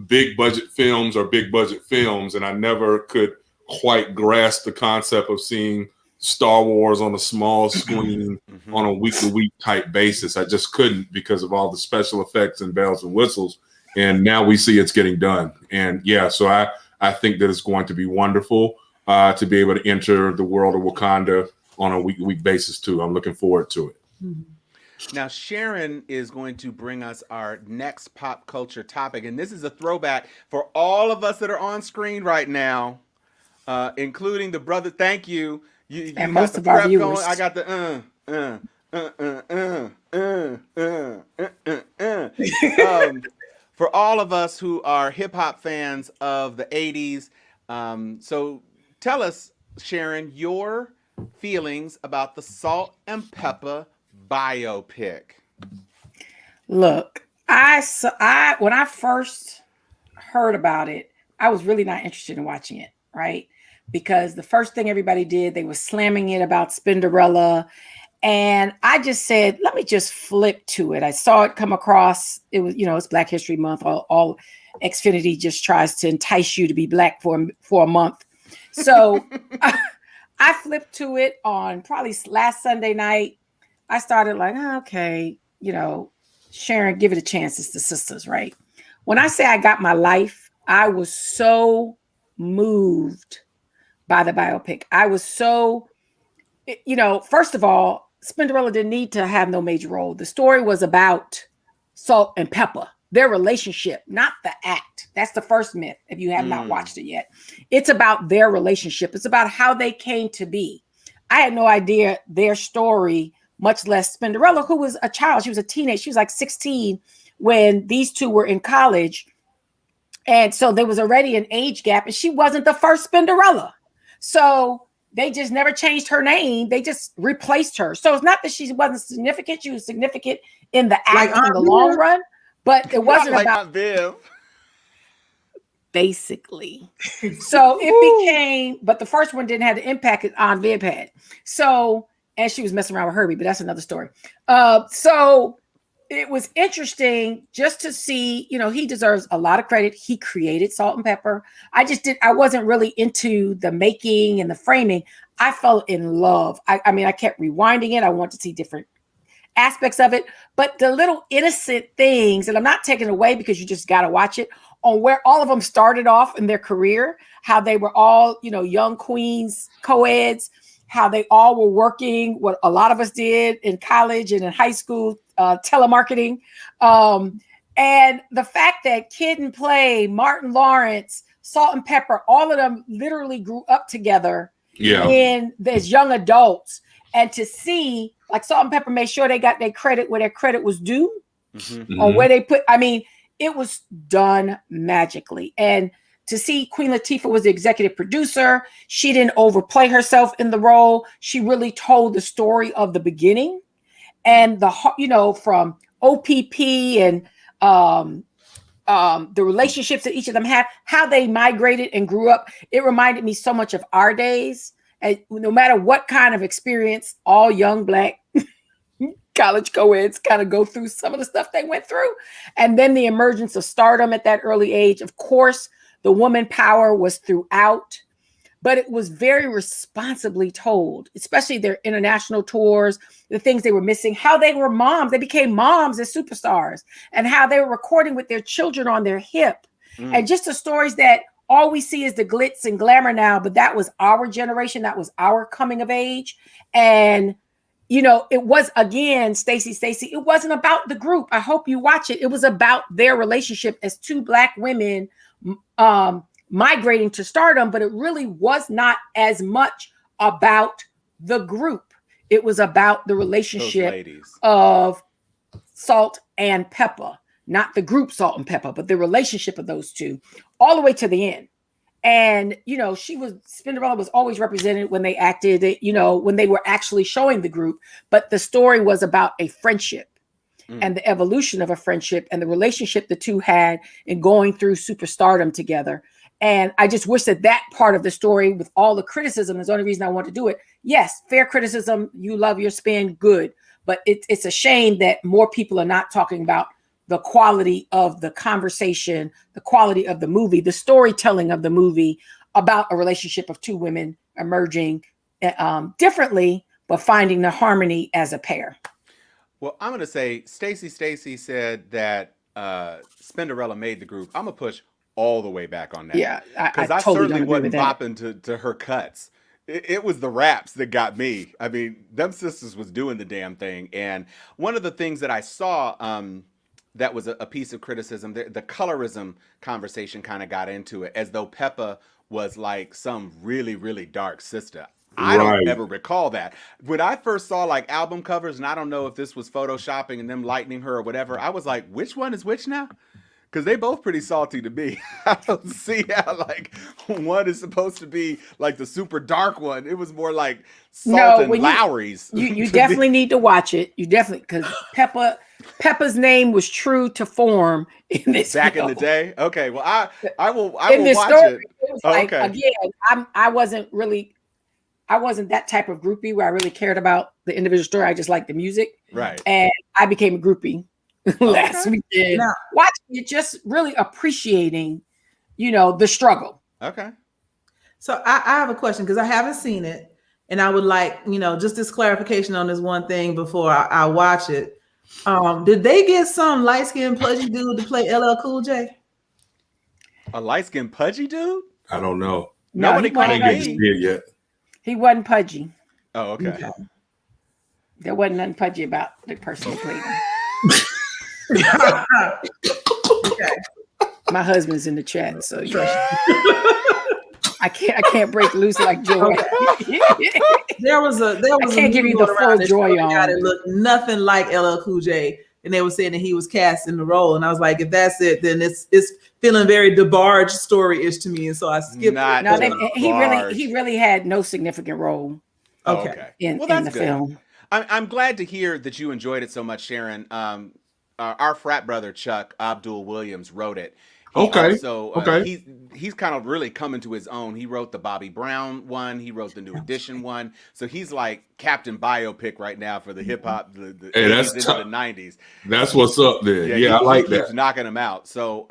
big budget films are big budget films. And I never could quite grasp the concept of seeing Star Wars on a small screen on a week-to-week type basis. I just couldn't, because of all the special effects and bells and whistles. And now we see it's getting done. And yeah, so I think that it's going to be wonderful to be able to enter the world of Wakanda on a week basis too. I'm looking forward to it. Now, Sharon is going to bring us our next pop culture topic, and this is a throwback for all of us that are on screen right now, including the brother. Thank you. You And got most the of our prep viewers. going. I got the for all of us who are hip hop fans of the '80s. So tell us, Sharon, your feelings about the Salt and Pepper biopic. Look, when I first heard about it, I was really not interested in watching it, right? Because the first thing everybody did, they were slamming it about Spinderella. And I just said, let me just flip to it. I saw it come across. It was, it's Black History Month. All Xfinity just tries to entice you to be black for a month. So I flipped to it on probably last Sunday night. I started like, okay, Sharon, give it a chance. It's the sisters, right? When I say I got my life, I was so moved by the biopic. I was so, first of all, Spinderella didn't need to have no major role. The story was about Salt and Pepper, their relationship, not the act. That's the first myth, if you have not watched it yet. It's about their relationship. It's about how they came to be. I had no idea their story, much less Spinderella, who was a child. She was a teenager. She was like 16 when these two were in college. And so there was already an age gap, and she wasn't the first Spinderella. So they just never changed her name. They just replaced her. So it's not that she wasn't significant. She was significant in the act in the long run, but it wasn't Not like about Aunt Viv. basically. So it became, but the first one didn't have the impact that Aunt Viv had. So, and she was messing around with Herbie, but that's another story. So it was interesting just to see, he deserves a lot of credit. He created Salt and Pepper. I wasn't really into the making and the framing. I fell in love. I mean, I kept rewinding it. I want to see different aspects of it, but the little innocent things, and I'm not taking away because you just got to watch it, on where all of them started off in their career, how they were all, young queens, co-eds, how they all were working, what a lot of us did in college and in high school, telemarketing. And the fact that Kid and Play, Martin Lawrence, Salt and Pepper, all of them literally grew up together as young adults. And to see, like, Salt and Pepper made sure they got their credit where their credit was due, on where they put, it was done magically. And to see Queen Latifah was the executive producer, she didn't overplay herself in the role. She really told the story of the beginning, and from OPP and the relationships that each of them had, how they migrated and grew up. It reminded me so much of our days. And no matter what kind of experience, all young Black college co-eds kind of go through some of the stuff they went through. And then the emergence of stardom at that early age. Of course, the woman power was throughout, but it was very responsibly told, especially their international tours, the things they were missing, how they were moms. They became moms as superstars, and how they were recording with their children on their hip. And just the stories that all we see is the glitz and glamour now, but that was our generation. That was our coming of age. And it was, again, Stacey, it wasn't about the group. I hope you watch it. It was about their relationship as two Black women migrating to stardom, but it really was not as much about the group. It was about the relationship of Salt and Pepper, not the group Salt and Pepper, but the relationship of those two all the way to the end. And, Spinderella was always represented when they acted, when they were actually showing the group, but the story was about a friendship and the evolution of a friendship and the relationship the two had in going through superstardom together. And I just wish that part of the story, with all the criticism, is the only reason I want to do it. Yes, fair criticism. You love your spin, good. But it's a shame that more people are not talking about the quality of the conversation, the quality of the movie, the storytelling of the movie about a relationship of two women emerging differently, but finding the harmony as a pair. Well, I'm going to say Stacey said that Spinderella made the group. I'm going to push all the way back on that. Yeah, because I I totally certainly don't agree with wasn't that. bopping to her cuts. It was the raps that got me. I mean, them sisters was doing the damn thing. And one of the things that I saw that was a piece of criticism, the colorism conversation kind of got into it, as though Peppa was like some really, really dark sister. I don't Right. ever recall that. When I first saw like album covers, and I don't know if this was photoshopping and them lightening her or whatever, I was like, which one is which now? Because they both pretty salty to me. I don't see how like one is supposed to be like the super dark one. It was more like Salt No, and when Lowry's. you to definitely me. need to watch it. You definitely, because Peppa's name was true to form in this Back in film. the day. Okay, well I will In this watch story, it. it was Oh, like, okay. again, I wasn't that type of groupie where I really cared about the individual story. I just liked the music, Right. and I became a groupie last Okay. weekend. Now- Watching it, just really appreciating, the struggle. Okay. So I have a question because I haven't seen it, and I would like, just this clarification on this one thing before I watch it. Did they get some light-skinned pudgy dude to play LL Cool J? A light-skinned pudgy dude? I don't know. No, Nobody he I called wasn't didn't get to pudgy. see it yet. He wasn't pudgy. Oh, okay. There wasn't nothing pudgy about the person who played him. Okay. My husband's in the chat, so I can't break loose like Joy. There was a can't give meme you the going full around that joy showed a guy on. that looked nothing like LL Cool J, and they were saying that he was cast in the role, and I was like, if that's it, then it's feeling very DeBarge story-ish to me, and so I skipped Not it. No, DeBarge. he really had no significant role Oh, Okay. okay. in Well, the that's good. film. I'm glad to hear that you enjoyed it so much, Sharon. Our frat brother Chuck Abdul Williams wrote it. He Okay. also Okay. he's kind of really coming to his own. He wrote the Bobby Brown one. He wrote the New Edition one. So he's like Captain Biopic right now for the hip hop, the Hey, 80s that's into tough. the 90s. That's what's up there. Yeah, I he like keeps that. knocking them out. So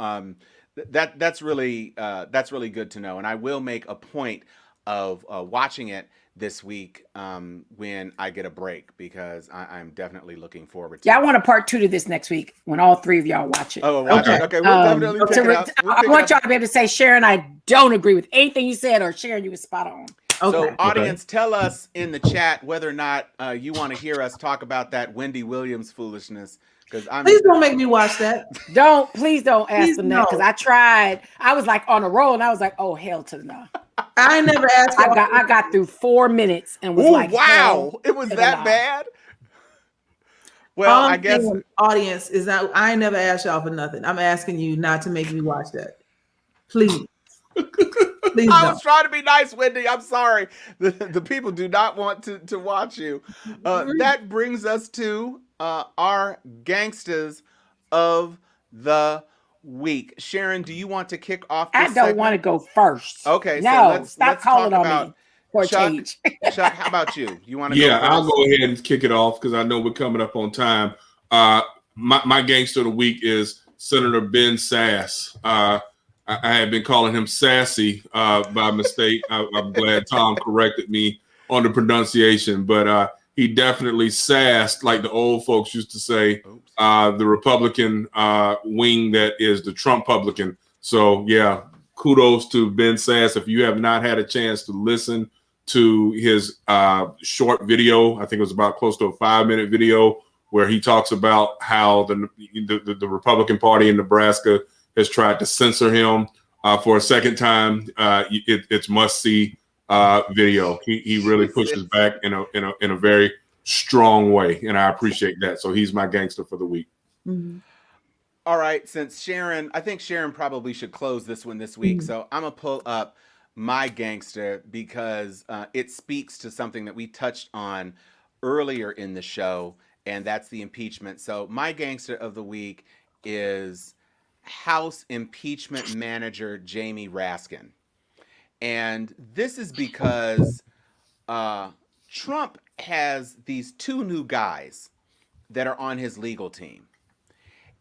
that's really good to know. And I will make a point of watching it this week when I get a break, because I'm definitely looking forward to Yeah, I it. want a part 2 to this next week when all 3 of y'all watch it. Oh, watch Okay. it. Okay, we'll definitely pick it up. We'll I pick it want up. y'all to be able to say, Sharon, I don't agree with anything you said, or Sharon, you were spot on. So, Okay. audience, tell us in the chat whether or not you want to hear us talk about that Wendy Williams foolishness. Because Please don't make me watch that. Please don't ask Please them that, because no. I tried. I was like on a roll, and I was like, oh, hell to the no. I never asked. I got through 4 minutes and was oh, like, wow, hell it was to the that no. bad. Well, I guess Audience is that I ain't never asked y'all for nothing. I'm asking you not to make me watch that. Please. Please I don't. was trying to be nice, Wendy. I'm sorry. The people do not want to watch you. That brings us to our gangsters of the week. Sharon, do you want to kick off this I don't want to segment? go first. Okay, no, so let's stop calling talk on about me for a Chuck. change. Chuck, how about you? You want to Yeah, go I'll first? go ahead and kick it off because I know we're coming up on time. My gangster of the week is Senator Ben Sass. I had been calling him Sassy by mistake. I'm glad Tom corrected me on the pronunciation, but he definitely sassed, like the old folks used to say, the Republican wing that is the Trump-publican. So, yeah, kudos to Ben Sass. If you have not had a chance to listen to his short video, I think it was about close to a 5-minute video, where he talks about how the Republican Party in Nebraska has tried to censor him for a second time. It's must-see video. He really pushes back in a very strong way, and I appreciate that. So he's my gangster for the week. Mhm. All right, since I think Sharon probably should close this one this week. So I'm gonna pull up my gangster because it speaks to something that we touched on earlier in the show, and that's the impeachment. So my gangster of the week is House impeachment manager Jamie Raskin. And this is because Trump has these 2 new guys that are on his legal team.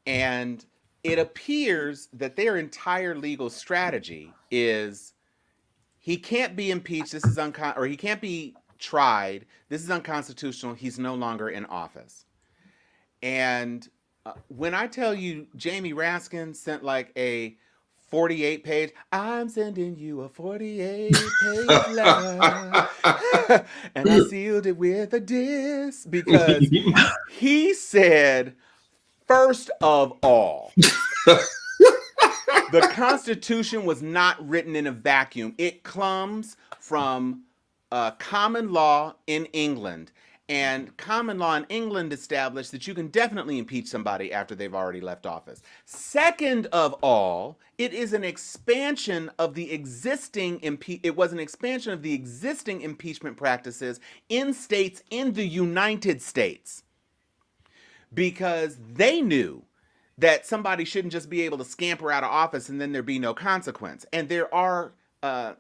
And it appears that their entire legal strategy is he can't be impeached. This is or he can't be tried. This is unconstitutional. He's no longer in office. And when I tell you Jamie Raskin sent like a 48 page. I'm sending you a 48-page letter. And I sealed it with a diss because he said, first of all, the Constitution was not written in a vacuum. It comes from common law in England. And common law in England established that you can definitely impeach somebody after they've already left office. Second of all, it is an expansion of the existing impeachment practices in states in the United States, because they knew that somebody shouldn't just be able to scamper out of office and then there be no consequence. And there are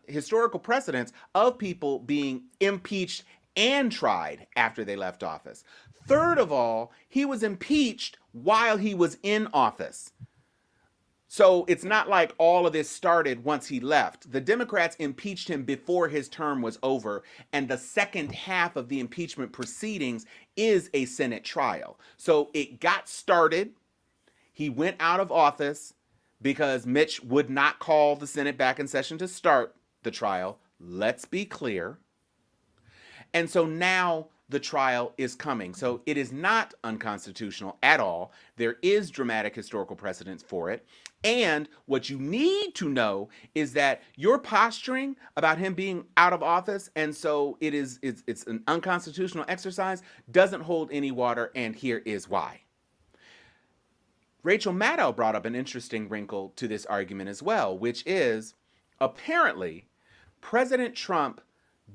historical precedents of people being impeached and tried after they left office. Third of all, he was impeached while he was in office. So it's not like all of this started once he left. The Democrats impeached him before his term was over, and the second half of the impeachment proceedings is a Senate trial. So it got started. He went out of office because Mitch would not call the Senate back in session to start the trial. Let's be clear. And so now the trial is coming. So it is not unconstitutional at all. There is dramatic historical precedence for it. And what you need to know is that you're posturing about him being out of office, and so it's an unconstitutional exercise, doesn't hold any water, and here is why. Rachel Maddow brought up an interesting wrinkle to this argument as well, which is apparently President Trump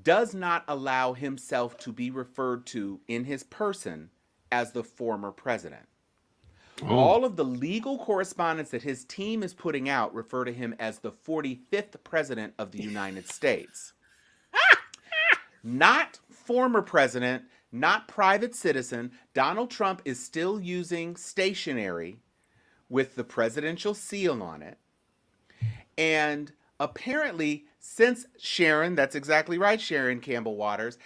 does not allow himself to be referred to in his person as the former president. Oh. All of the legal correspondence that his team is putting out refer to him as the 45th president of the United States. Not former president, not private citizen. Donald Trump is still using stationery with the presidential seal on it. And apparently, since Sharon, that's exactly right, Sharon Campbell Waters,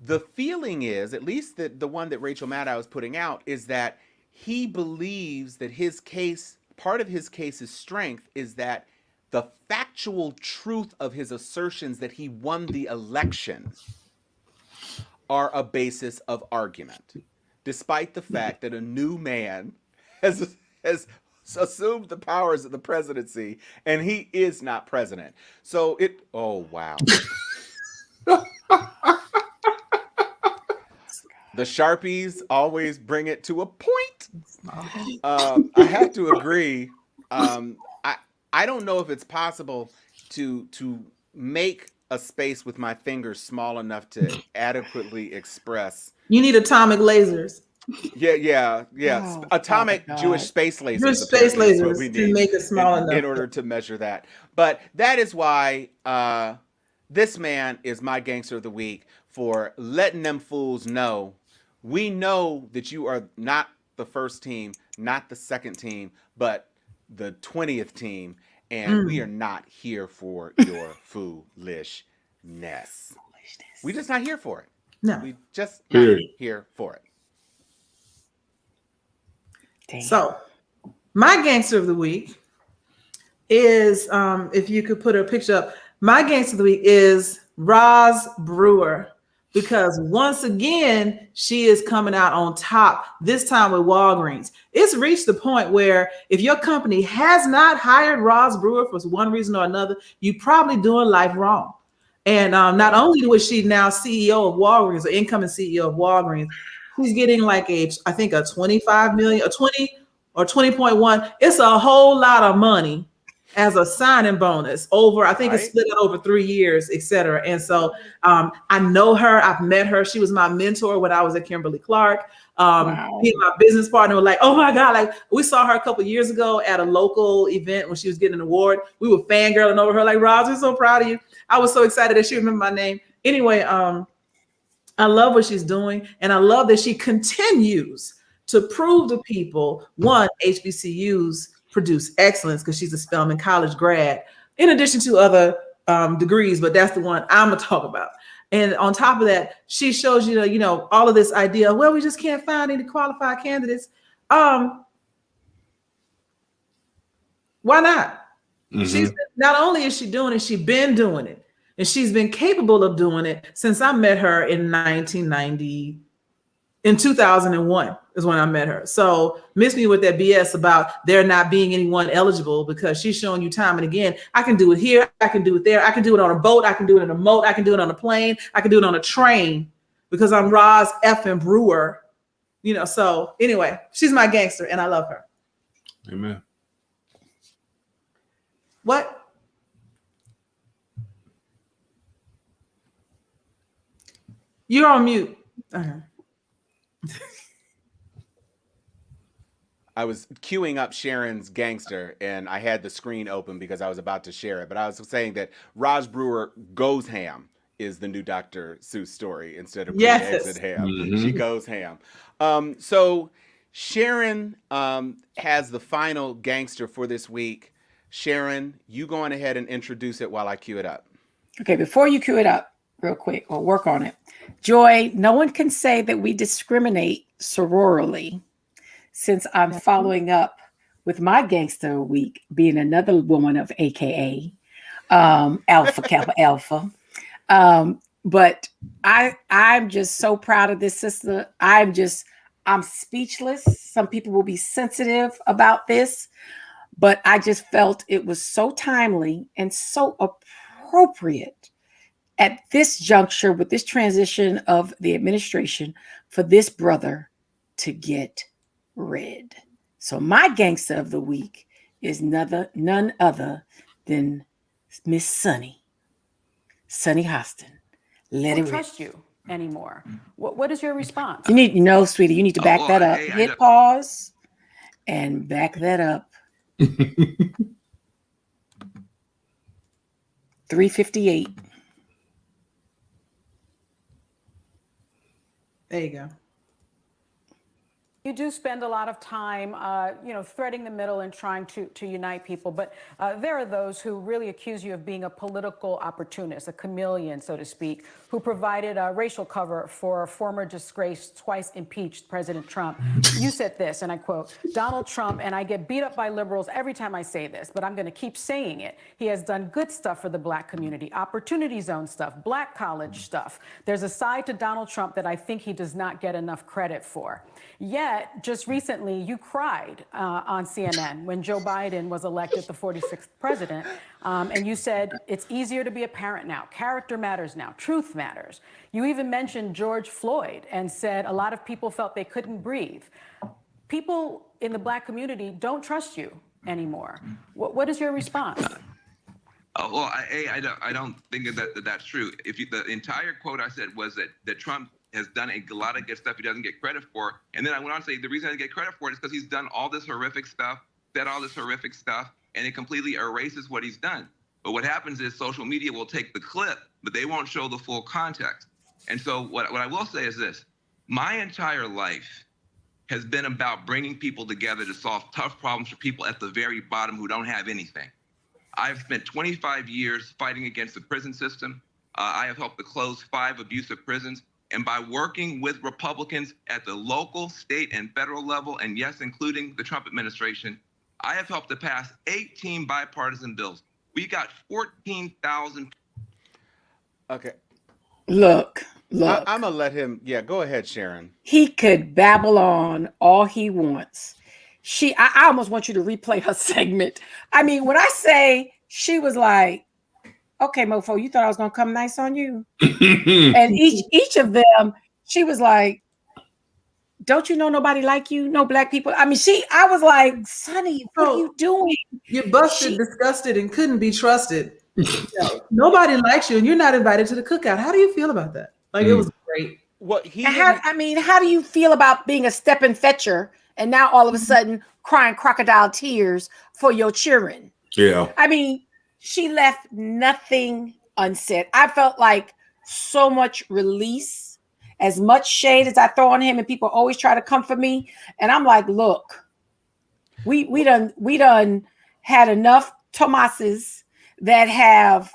the feeling is, at least the one that Rachel Maddow is putting out, is that he believes that his case, part of his case's strength is that the factual truth of his assertions that he won the election are a basis of argument, despite the fact that a new man has assumed the powers of the presidency, and he is not president. So oh, wow. The Sharpies always bring it to a point. I have to agree. I don't know if it's possible to make a space with my fingers small enough to adequately express. You need atomic lasers. Yeah. Oh, Atomic Jewish space lasers. Jewish space lasers to make it small enough in order to measure that. But that is why this man is my gangster of the week, for letting them fools know. We know that you are not the first team, not the second team, but the 20th team, and we are not here for your foolishness. We're just not here for it. No. We just not here for it. Damn. So, my gangster of the week is, if you could put a picture up, my gangster of the week is Roz Brewer, because once again, she is coming out on top, this time with Walgreens. It's reached the point where if your company has not hired Roz Brewer for one reason or another, you're probably doing life wrong. And not only was she now CEO of Walgreens, or incoming CEO of Walgreens, she's getting like I think a 25 million, or 20 or 20.1. It's a whole lot of money as a signing bonus over, I think it's split out over 3 years, et cetera. And so I know her, I've met her. She was my mentor when I was at Kimberly-Clark. Wow. Me and my business partner were like, oh my God, like we saw her a couple of years ago at a local event when she was getting an award. We were fangirling over her like, Roz, we're so proud of you. I was so excited that she remembered my name. Anyway, I love what she's doing. And I love that she continues to prove to people, one, HBCUs produce excellence, because she's a Spelman College grad, in addition to other degrees, but that's the one I'm gonna talk about. And on top of that, she shows you, all of this idea, well, we just can't find any qualified candidates. Why not? She's not only is she doing it, she's been doing it. And she's been capable of doing it since I met her in 1990. In 2001 is when I met her. So miss me with that BS about there not being anyone eligible, because she's showing you time and again, I can do it here, I can do it there, I can do it on a boat, I can do it in a moat, I can do it on a plane, I can do it on a train, because I'm Roz effing Brewer. You know, so anyway, she's my gangster and I love her. Amen. What? You're on mute. I was queuing up Sharon's gangster and I had the screen open because I was about to share it. But I was saying that Raj Brewer goes ham is the new Dr. Seuss story instead of putting eggs at ham. She goes ham. So Sharon has the final gangster for this week. Sharon, you go on ahead and introduce it while I queue it up. Okay, before you queue it up, real quick, or work on it. Joy, no one can say that we discriminate sororally, since I'm following up with my gangster week being another woman of AKA Alpha Kappa Alpha. But I'm just so proud of this sister. I'm speechless. Some people will be sensitive about this, but I just felt it was so timely and so appropriate at this juncture with this transition of the administration for this brother to get rid. So my gangster of the week is none other than Miss Sunny Hostin. Let it trust you anymore. What is your response? You need, sweetie, you need to back that up. Hit pause and back that up. 358. There you go. You do spend a lot of time, threading the middle and trying to unite people. But there are those who really accuse you of being a political opportunist, a chameleon, so to speak, who provided racial cover for former disgraced, twice impeached President Trump. You said this, and I quote, Donald Trump, and I get beat up by liberals every time I say this, but I'm going to keep saying it. He has done good stuff for the Black community, opportunity zone stuff, Black college stuff. There's a side to Donald Trump that I think he does not get enough credit for. Yet, just recently, you cried on CNN when Joe Biden was elected the 46th president, and you said, it's easier to be a parent now. Character matters now. Truth matters. You even mentioned George Floyd and said a lot of people felt they couldn't breathe. People in the Black community don't trust you anymore. What is your response? Well, I don't think that's true. The entire quote I said was that Trump has done a lot of good stuff he doesn't get credit for. And then I went on to say the reason I didn't get credit for it is because he's done all this horrific stuff, said all this horrific stuff, and it completely erases what he's done. But what happens is social media will take the clip, but they won't show the full context. And so what I will say is this. My entire life has been about bringing people together to solve tough problems for people at the very bottom who don't have anything. I've spent 25 years fighting against the prison system. I have helped to close 5 abusive prisons. And by working with Republicans at the local, state, and federal level, and yes, including the Trump administration, I have helped to pass 18 bipartisan bills. We got 14,000. Okay. Look. I'm going to let him. Yeah, go ahead, Sharon. He could babble on all he wants. I almost want you to replay her segment. I mean, when I say she was like, okay, mofo, you thought I was going to come nice on you? And each of them, she was like, don't you know nobody like you? No Black people. I mean, I was like, Sonny, what are you doing? You're busted, disgusted, and couldn't be trusted. Nobody likes you, and you're not invited to the cookout. How do you feel about that? Like, it was great. How do you feel about being a stepping fetcher and now all of a sudden crying crocodile tears for your children? Yeah. I mean, she left nothing unsaid. I felt like so much release, as much shade as I throw on him, and people always try to come for me. And I'm like, look, we done had enough Tomases that have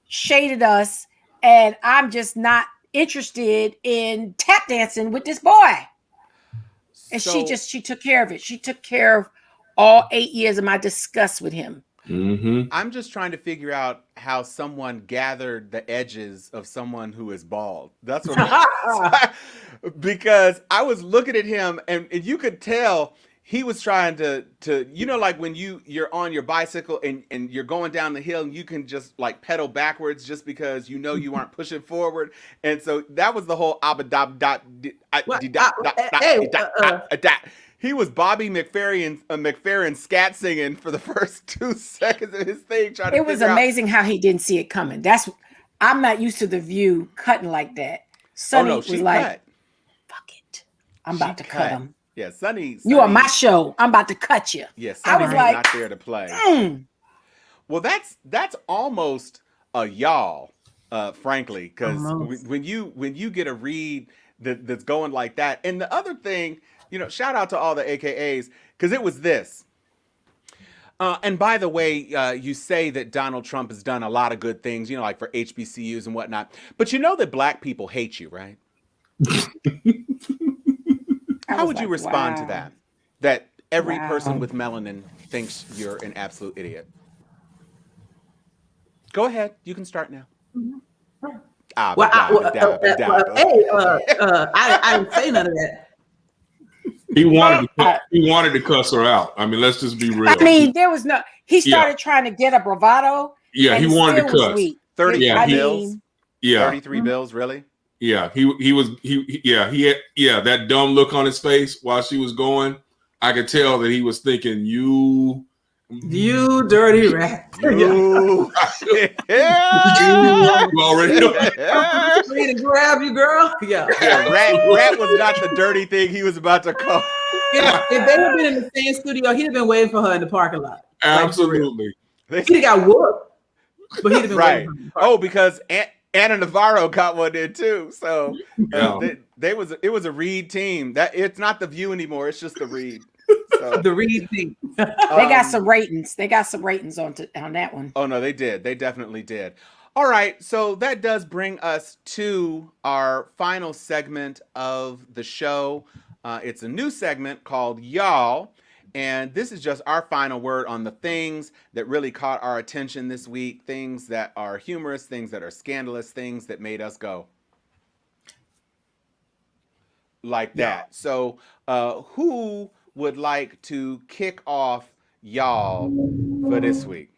shaded us, and I'm just not interested in tap dancing with this boy. And she took care of it. She took care of all 8 years of my disgust with him. Mm-hmm. I'm just trying to figure out how someone gathered the edges of someone who is bald. That's what because I was looking at him and you could tell he was trying to like when you're on your bicycle and you're going down the hill and you can just like pedal backwards just because you aren't pushing forward. And so that was the whole he was Bobby McFerrin scat singing for the first 2 seconds of his thing. It was amazing how he didn't see it coming. I'm not used to The View cutting like that. Sonny was like, fuck it. I'm about to cut him. Yeah, Sonny. You on my show. I'm about to cut you. Yeah, Sonny was not there to play. Well, that's almost a y'all, frankly, because when you get a read that's going like that. And the other thing, shout out to all the AKAs, because it was this. And by the way, you say that Donald Trump has done a lot of good things, like for HBCUs and whatnot. But you know that black people hate you, right? How would you respond to that? That every person with melanin thinks you're an absolute idiot. Go ahead. You can start now. I didn't say none of that. He wanted to cuss her out. I mean, let's just be real. I mean, there was no. He started trying to get a bravado. Yeah, he wanted to cuss. 33 bills. Yeah, 33 bills. Really? Yeah, he had that dumb look on his face while she was going. I could tell that he was thinking, you dirty rat. You already know. To grab you, girl. Yeah. Rat was not the dirty thing he was about to call. If they had been in the same studio, he'd have been waiting for her in the parking lot. Absolutely. He'd have got whooped, but he'd have been waiting for her. Oh, because Anna Navarro got one in too. So it was a Reed team. That it's not the View anymore. It's just the Reed. So, the Reed team. They got some ratings. They got some ratings on that one. Oh no, they did. They definitely did. All right, so that does bring us to our final segment of the show. It's a new segment called Y'all. And this is just our final word on the things that really caught our attention this week, things that are humorous, things that are scandalous, things that made us go like that. So who would like to kick off y'all for this week?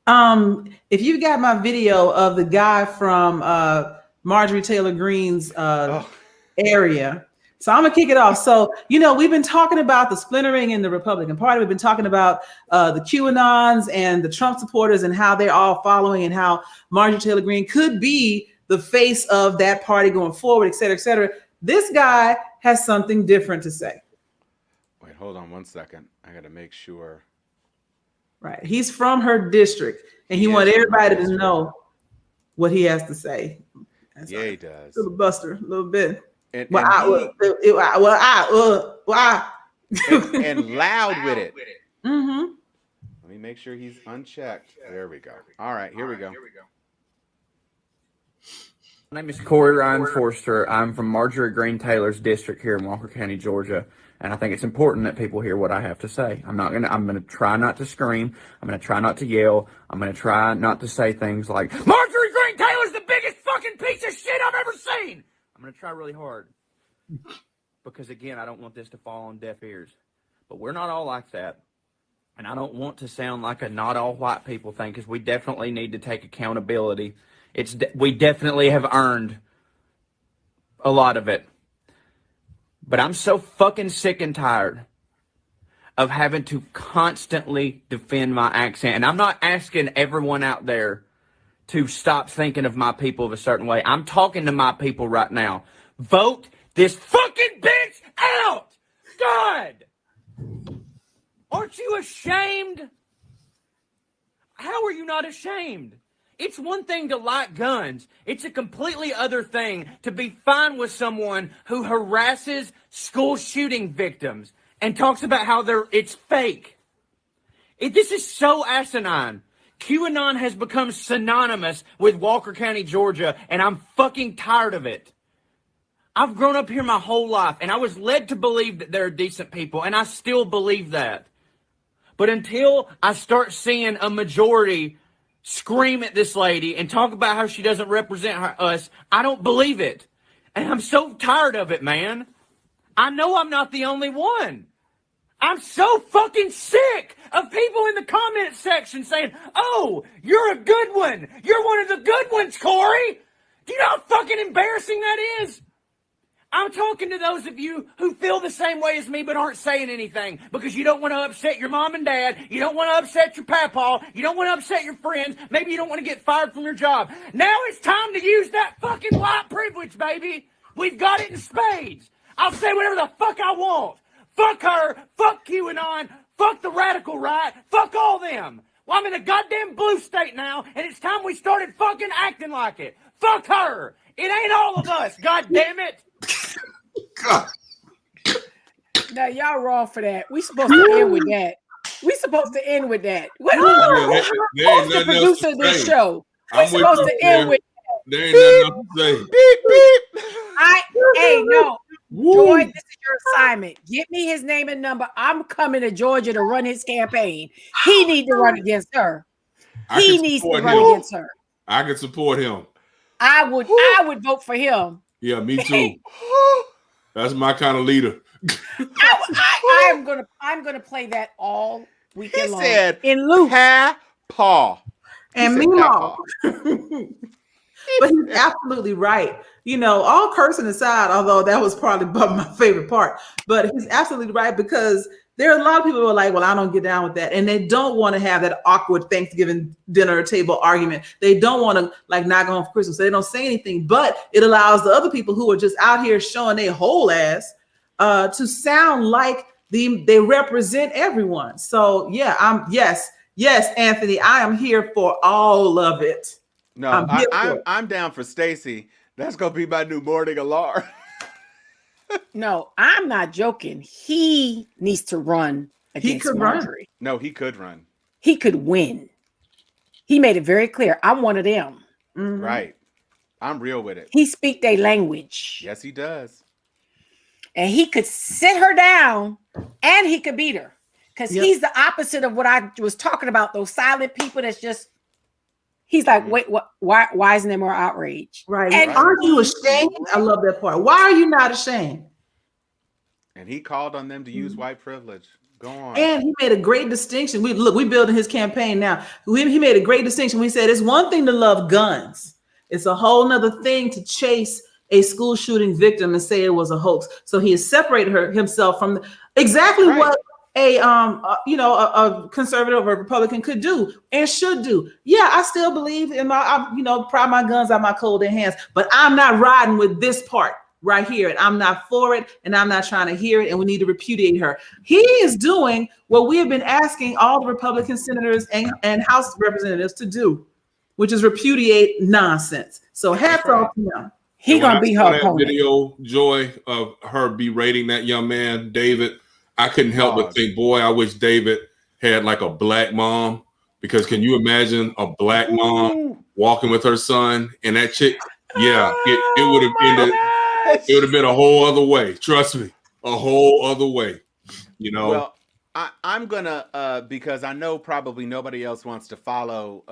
If you got my video of the guy from Marjorie Taylor Greene's area, so I'm gonna kick it off. So, we've been talking about the splintering in the Republican Party. We've been talking about the QAnons and the Trump supporters and how they're all following and how Marjorie Taylor Greene could be the face of that party going forward, et cetera, et cetera. This guy has something different to say. Wait, hold on 1 second. I got to make sure. Right. He's from her district, and he wants everybody to know what he has to say. That's he does. Filibuster a little bit. And loud with it. Mm-hmm. Let me make sure he's unchecked. There we go. All right, here we go. My name is Corey Ryan Forster. I'm from Marjorie Greene Taylor's district here in Walker County, Georgia. And I think it's important that people hear what I have to say. I'm going to try not to scream. I'm going to try not to yell. I'm going to try not to say things like, Marjorie Greene Taylor's the biggest fucking piece of shit I've ever seen. I'm going to try really hard. Because again, I don't want this to fall on deaf ears. But we're not all like that. And I don't want to sound like a not all white people thing, because we definitely need to take accountability. We definitely have earned a lot of it. But I'm so fucking sick and tired of having to constantly defend my accent. And I'm not asking everyone out there to stop thinking of my people of a certain way. I'm talking to my people right now. Vote this fucking bitch out! God! Aren't you ashamed? How are you not ashamed? It's one thing to like guns. It's a completely other thing to be fine with someone who harasses school shooting victims and talks about how it's fake. This is so asinine. QAnon has become synonymous with Walker County, Georgia, and I'm fucking tired of it. I've grown up here my whole life, and I was led to believe that they're decent people, and I still believe that. But until I start seeing a majority scream at this lady and talk about how she doesn't represent us, I don't believe it. And I'm so tired of it, man. I know I'm not the only one. I'm so fucking sick of people in the comment section saying, "Oh, you're a good one. You're one of the good ones, Corey." Do you know how fucking embarrassing that is? I'm talking to those of you who feel the same way as me but aren't saying anything because you don't want to upset your mom and dad. You don't want to upset your papa. You don't want to upset your friends. Maybe you don't want to get fired from your job. Now it's time to use that fucking white privilege, baby. We've got it in spades. I'll say whatever the fuck I want. Fuck her. Fuck QAnon. Fuck the radical right. Fuck all them. Well, I'm in a goddamn blue state now, and it's time we started fucking acting like it. Fuck her. It ain't all of us. God damn it. God. Now y'all wrong for that. We supposed to end with that. We supposed to end with that. What? Who's the producer of this show? We're supposed to end with. There ain't nothing else to say. Beep, beep. Hey, no. Joy, this is your assignment. Get me his name and number. I'm coming to Georgia to run his campaign. He needs to run against her. He needs to run against her. I can support him. I would vote for him. Yeah, me too. That's my kind of leader. I'm gonna play that all weekend long. Said in loop. Paw. And meanwhile, but he's absolutely right. You know, all cursing aside, although that was probably my favorite part, but he's absolutely right because there are a lot of people who are like, well, I don't get down with that. And they don't want to have that awkward Thanksgiving dinner table argument. They don't want to like knock on for Christmas. So they don't say anything, but it allows the other people who are just out here showing their whole ass to sound like they represent everyone. So yeah, yes, Anthony, I am here for all of it. No, I'm down for Stacy. That's gonna be my new morning alarm. No, I'm not joking. He needs to run against Marjorie. No, he could run. He could win. He made it very clear. I'm one of them. Mm-hmm. Right. I'm real with it. He speak their language. Yes, he does. And he could sit her down and he could beat her. Because he's the opposite of what I was talking about. Those silent people that's just, he's like, wait, what? Why isn't there more outrage? Right. And aren't you ashamed? I love that part. Why are you not ashamed? And he called on them to use white privilege. Go on. And he made a great distinction. We building his campaign now. He made a great distinction. We said it's one thing to love guns. It's a whole nother thing to chase a school shooting victim and say it was a hoax. So he has separated himself from exactly what a conservative or Republican could do and should do. Yeah, I still believe in pry my guns out my cold hands, but I'm not riding with this part right here, and I'm not for it, and I'm not trying to hear it, and we need to repudiate her. He is doing what we have been asking all the Republican senators and House representatives to do, which is repudiate nonsense. So hats off to him. He gonna be her opponent. Video, Joy, of her berating that young man, David, I couldn't help but think, boy, I wish David had like a black mom, because can you imagine a black mom walking with her son and that chick? Yeah, it would have ended. It would have been a whole other way. Trust me, a whole other way. You know. Well, I'm gonna because I know probably nobody else wants to follow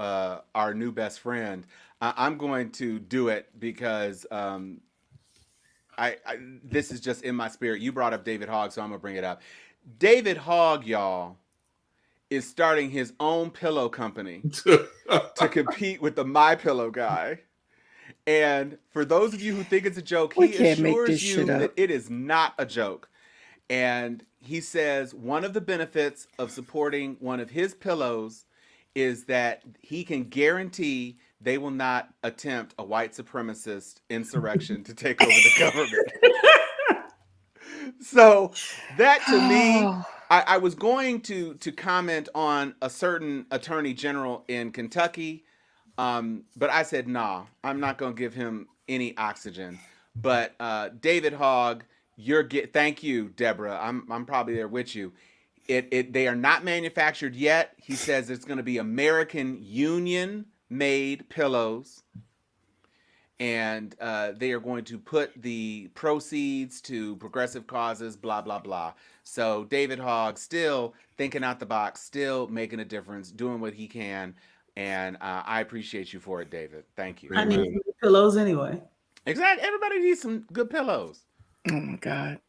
our new best friend. I'm going to do it because this is just in my spirit. You brought up David Hogg, so I'm gonna bring it up. David Hogg, y'all, is starting his own pillow company to compete with the My Pillow guy. And for those of you who think it's a joke, he assures you that it is not a joke. And he says one of the benefits of supporting one of his pillows is that he can guarantee they will not attempt a white supremacist insurrection to take over the government. So that to me, I was going to comment on a certain attorney general in Kentucky, but I said, nah, I'm not going to give him any oxygen. But David Hogg, thank you, Deborah. I'm probably there with you. They are not manufactured yet. He says it's going to be American Union made pillows. and they are going to put the proceeds to progressive causes, blah, blah, blah. So David Hogg still thinking out the box, still making a difference, doing what he can. And I appreciate you for it, David. Thank you. I need Amen. some pillows anyway. Exactly. Everybody needs some good pillows. Oh my God.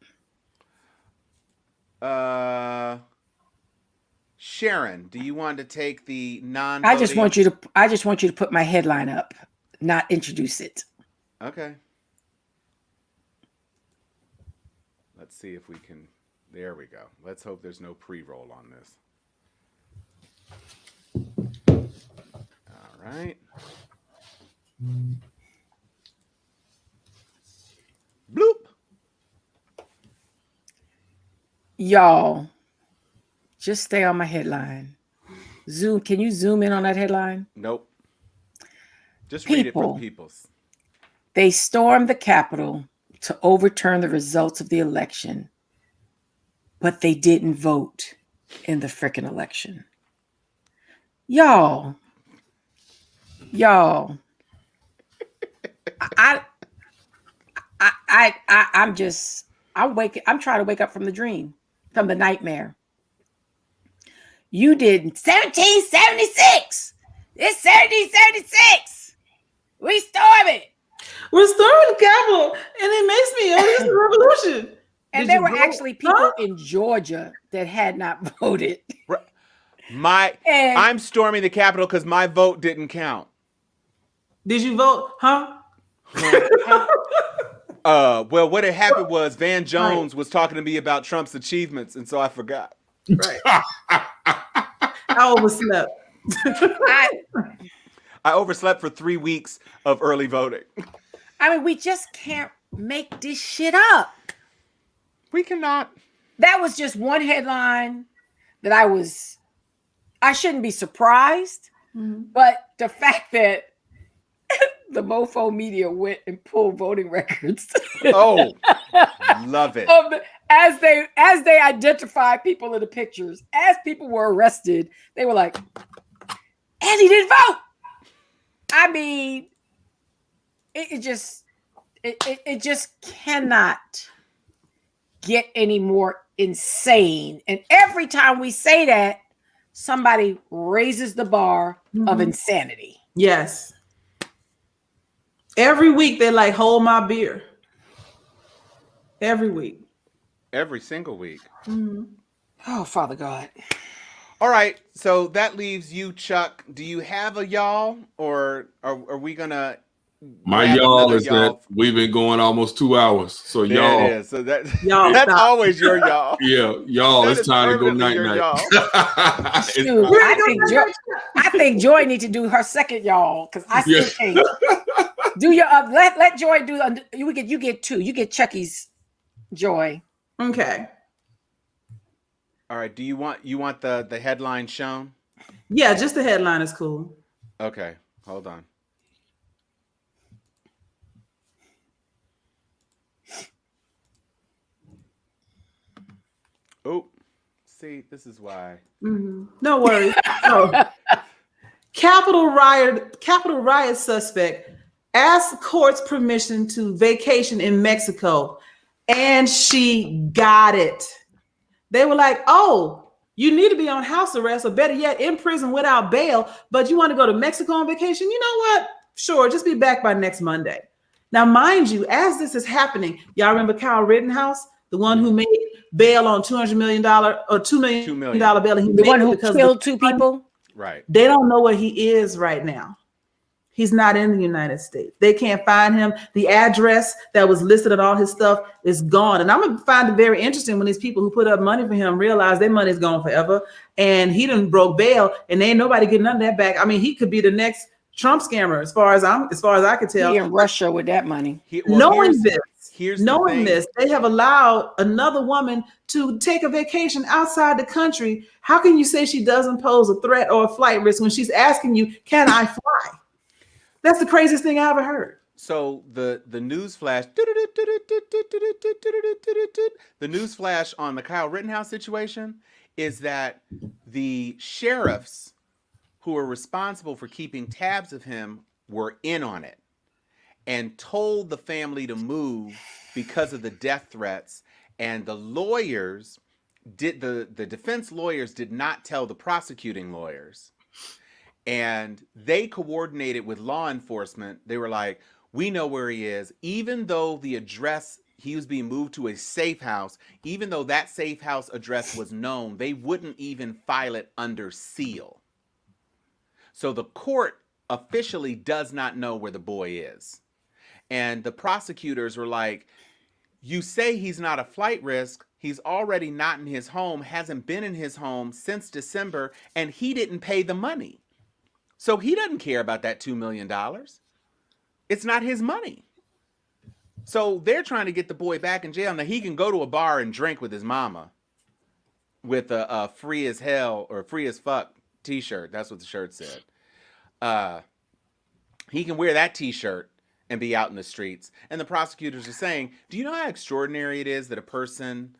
Sharon, do you want to take the non? I just want you to put my headline up, not introduce it. Okay. Let's see if we can. There we go. Let's hope there's no pre-roll on this. All right. Bloop. Y'all, just stay on my headline. Can you zoom in on that headline? Nope. Just read it for the People. peoples. They stormed the Capitol to overturn the results of the election, but they didn't vote in the frickin' election. Y'all, I'm trying to wake up from the dream, from the nightmare. You did 1776. It's 1776. We storm it. We're storming the Capitol, and it makes me, it's a revolution. And Did there you were vote? actually people Huh? in Georgia that had not voted. And- I'm storming the Capitol because my vote didn't count. Did you vote? Huh? Well, what had happened was Van Jones was talking to me about Trump's achievements, and so I forgot. Right. I overslept. I overslept for 3 weeks of early voting. I mean, we just can't make this shit up. We cannot. That was just one headline that I shouldn't be surprised, but the fact that the mofo media went and pulled voting records. Oh, love it. As they identified people in the pictures, as people were arrested, they were like, and he didn't vote. I mean, it just cannot get any more insane. And every time we say that, somebody raises the bar of insanity. Yes. Every week they like hold my beer. Every week. Every single week. Oh, Father God. All right, so that leaves you, Chuck. Do you have a y'all, or are we gonna? My grab y'all another is that we've been going almost 2 hours. So There y'all, it is. So that's Stop. always your y'all. yeah, y'all, That it's is time to go permanently night your night. y'all. Shoot, I think Joy need to do her second y'all because I still can't. Do your let Joy do. You get two. You get Chucky's Joy. Okay. All right. Do you want the headline shown? Yeah, just the headline is cool. Okay. Hold on. Oh, see, this is why. No worries. So, Capitol riot suspect asked court's permission to vacation in Mexico, and she got it. They were like, "Oh, you need to be on house arrest, or better yet, in prison without bail, but you want to go to Mexico on vacation? You know what? Sure, just be back by next Monday." Now, mind you, as this is happening, y'all remember Kyle Rittenhouse, the one who made bail on $200 million or $2 million bail, and he The made one it who because killed two people. Right. they don't know where he is right now. He's not in the United States. They can't find him. The address that was listed on all his stuff is gone. And I'm going to find it very interesting when these people who put up money for him realize their money is gone forever. And he done broke bail, and ain't nobody getting none of that back. I mean, he could be the next Trump scammer, as far as I could tell. He in Russia with that money. Knowing Knowing this, they have allowed another woman to take a vacation outside the country. How can you say she doesn't pose a threat or a flight risk when she's asking you, "Can I fly?" That's the craziest thing I ever heard. So the news flash, the news flash on the Kyle Rittenhouse situation is that the sheriffs who are responsible for keeping tabs of him were in on it. and told the family to move because of the death threats. And the lawyers the defense lawyers did not tell the prosecuting lawyers. And they coordinated with law enforcement. They were like, we know where he is. Even though the address, he was being moved to a safe house, even though that safe house address was known, they wouldn't even file it under seal. So the court officially does not know where the boy is. And the prosecutors were like, you say he's not a flight risk. He's already not in his home, hasn't been in his home since December, and he didn't pay the money. So he doesn't care about that $2 million. It's not his money. So they're trying to get the boy back in jail. Now he can go to a bar and drink with his mama with a free as hell or free as fuck t-shirt. That's what the shirt said. He can wear that t-shirt and be out in the streets. And the prosecutors are saying, do you know how extraordinary it is that a person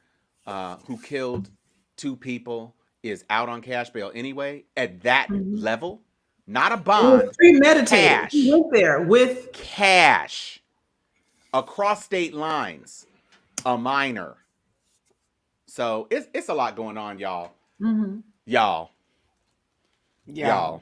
who killed 2 people is out on cash bail anyway at that level? Not a bond. Premeditated. Cash. He went there with cash across state lines. A minor. So it's a lot going on, y'all. Y'all. Yeah.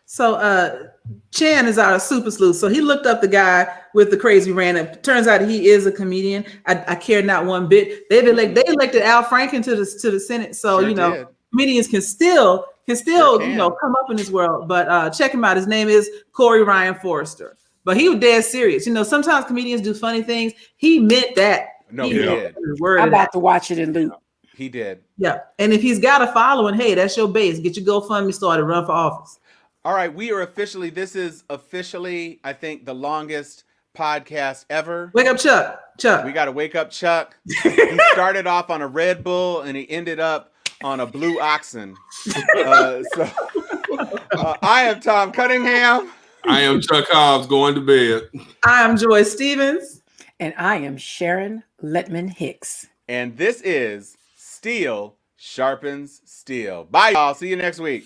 So Chan is our super sleuth. So he looked up the guy with the crazy rant. It turns out he is a comedian. I care not one bit. They elected Al Franken to the Senate. So Sure comedians can still come up in this world. But check him out. His name is Corey Ryan Forrester. But he was dead serious. Sometimes comedians do funny things. He meant that. No, he did. I'm about to watch it in loop. He did. Yeah. And if he's got a following, hey, that's your base. Get your GoFundMe started, run for office. All right, this is officially, I think, the longest podcast ever. Wake up, Chuck. We got to wake up, Chuck. He started off on a Red Bull and he ended up on a blue oxen. I am Tom Cunningham. I am Chuck Hobbs going to bed. I am Joy Stevens. And I am Sharon Letman Hicks. And this is Steel Sharpens Steel. Bye, y'all. See you next week.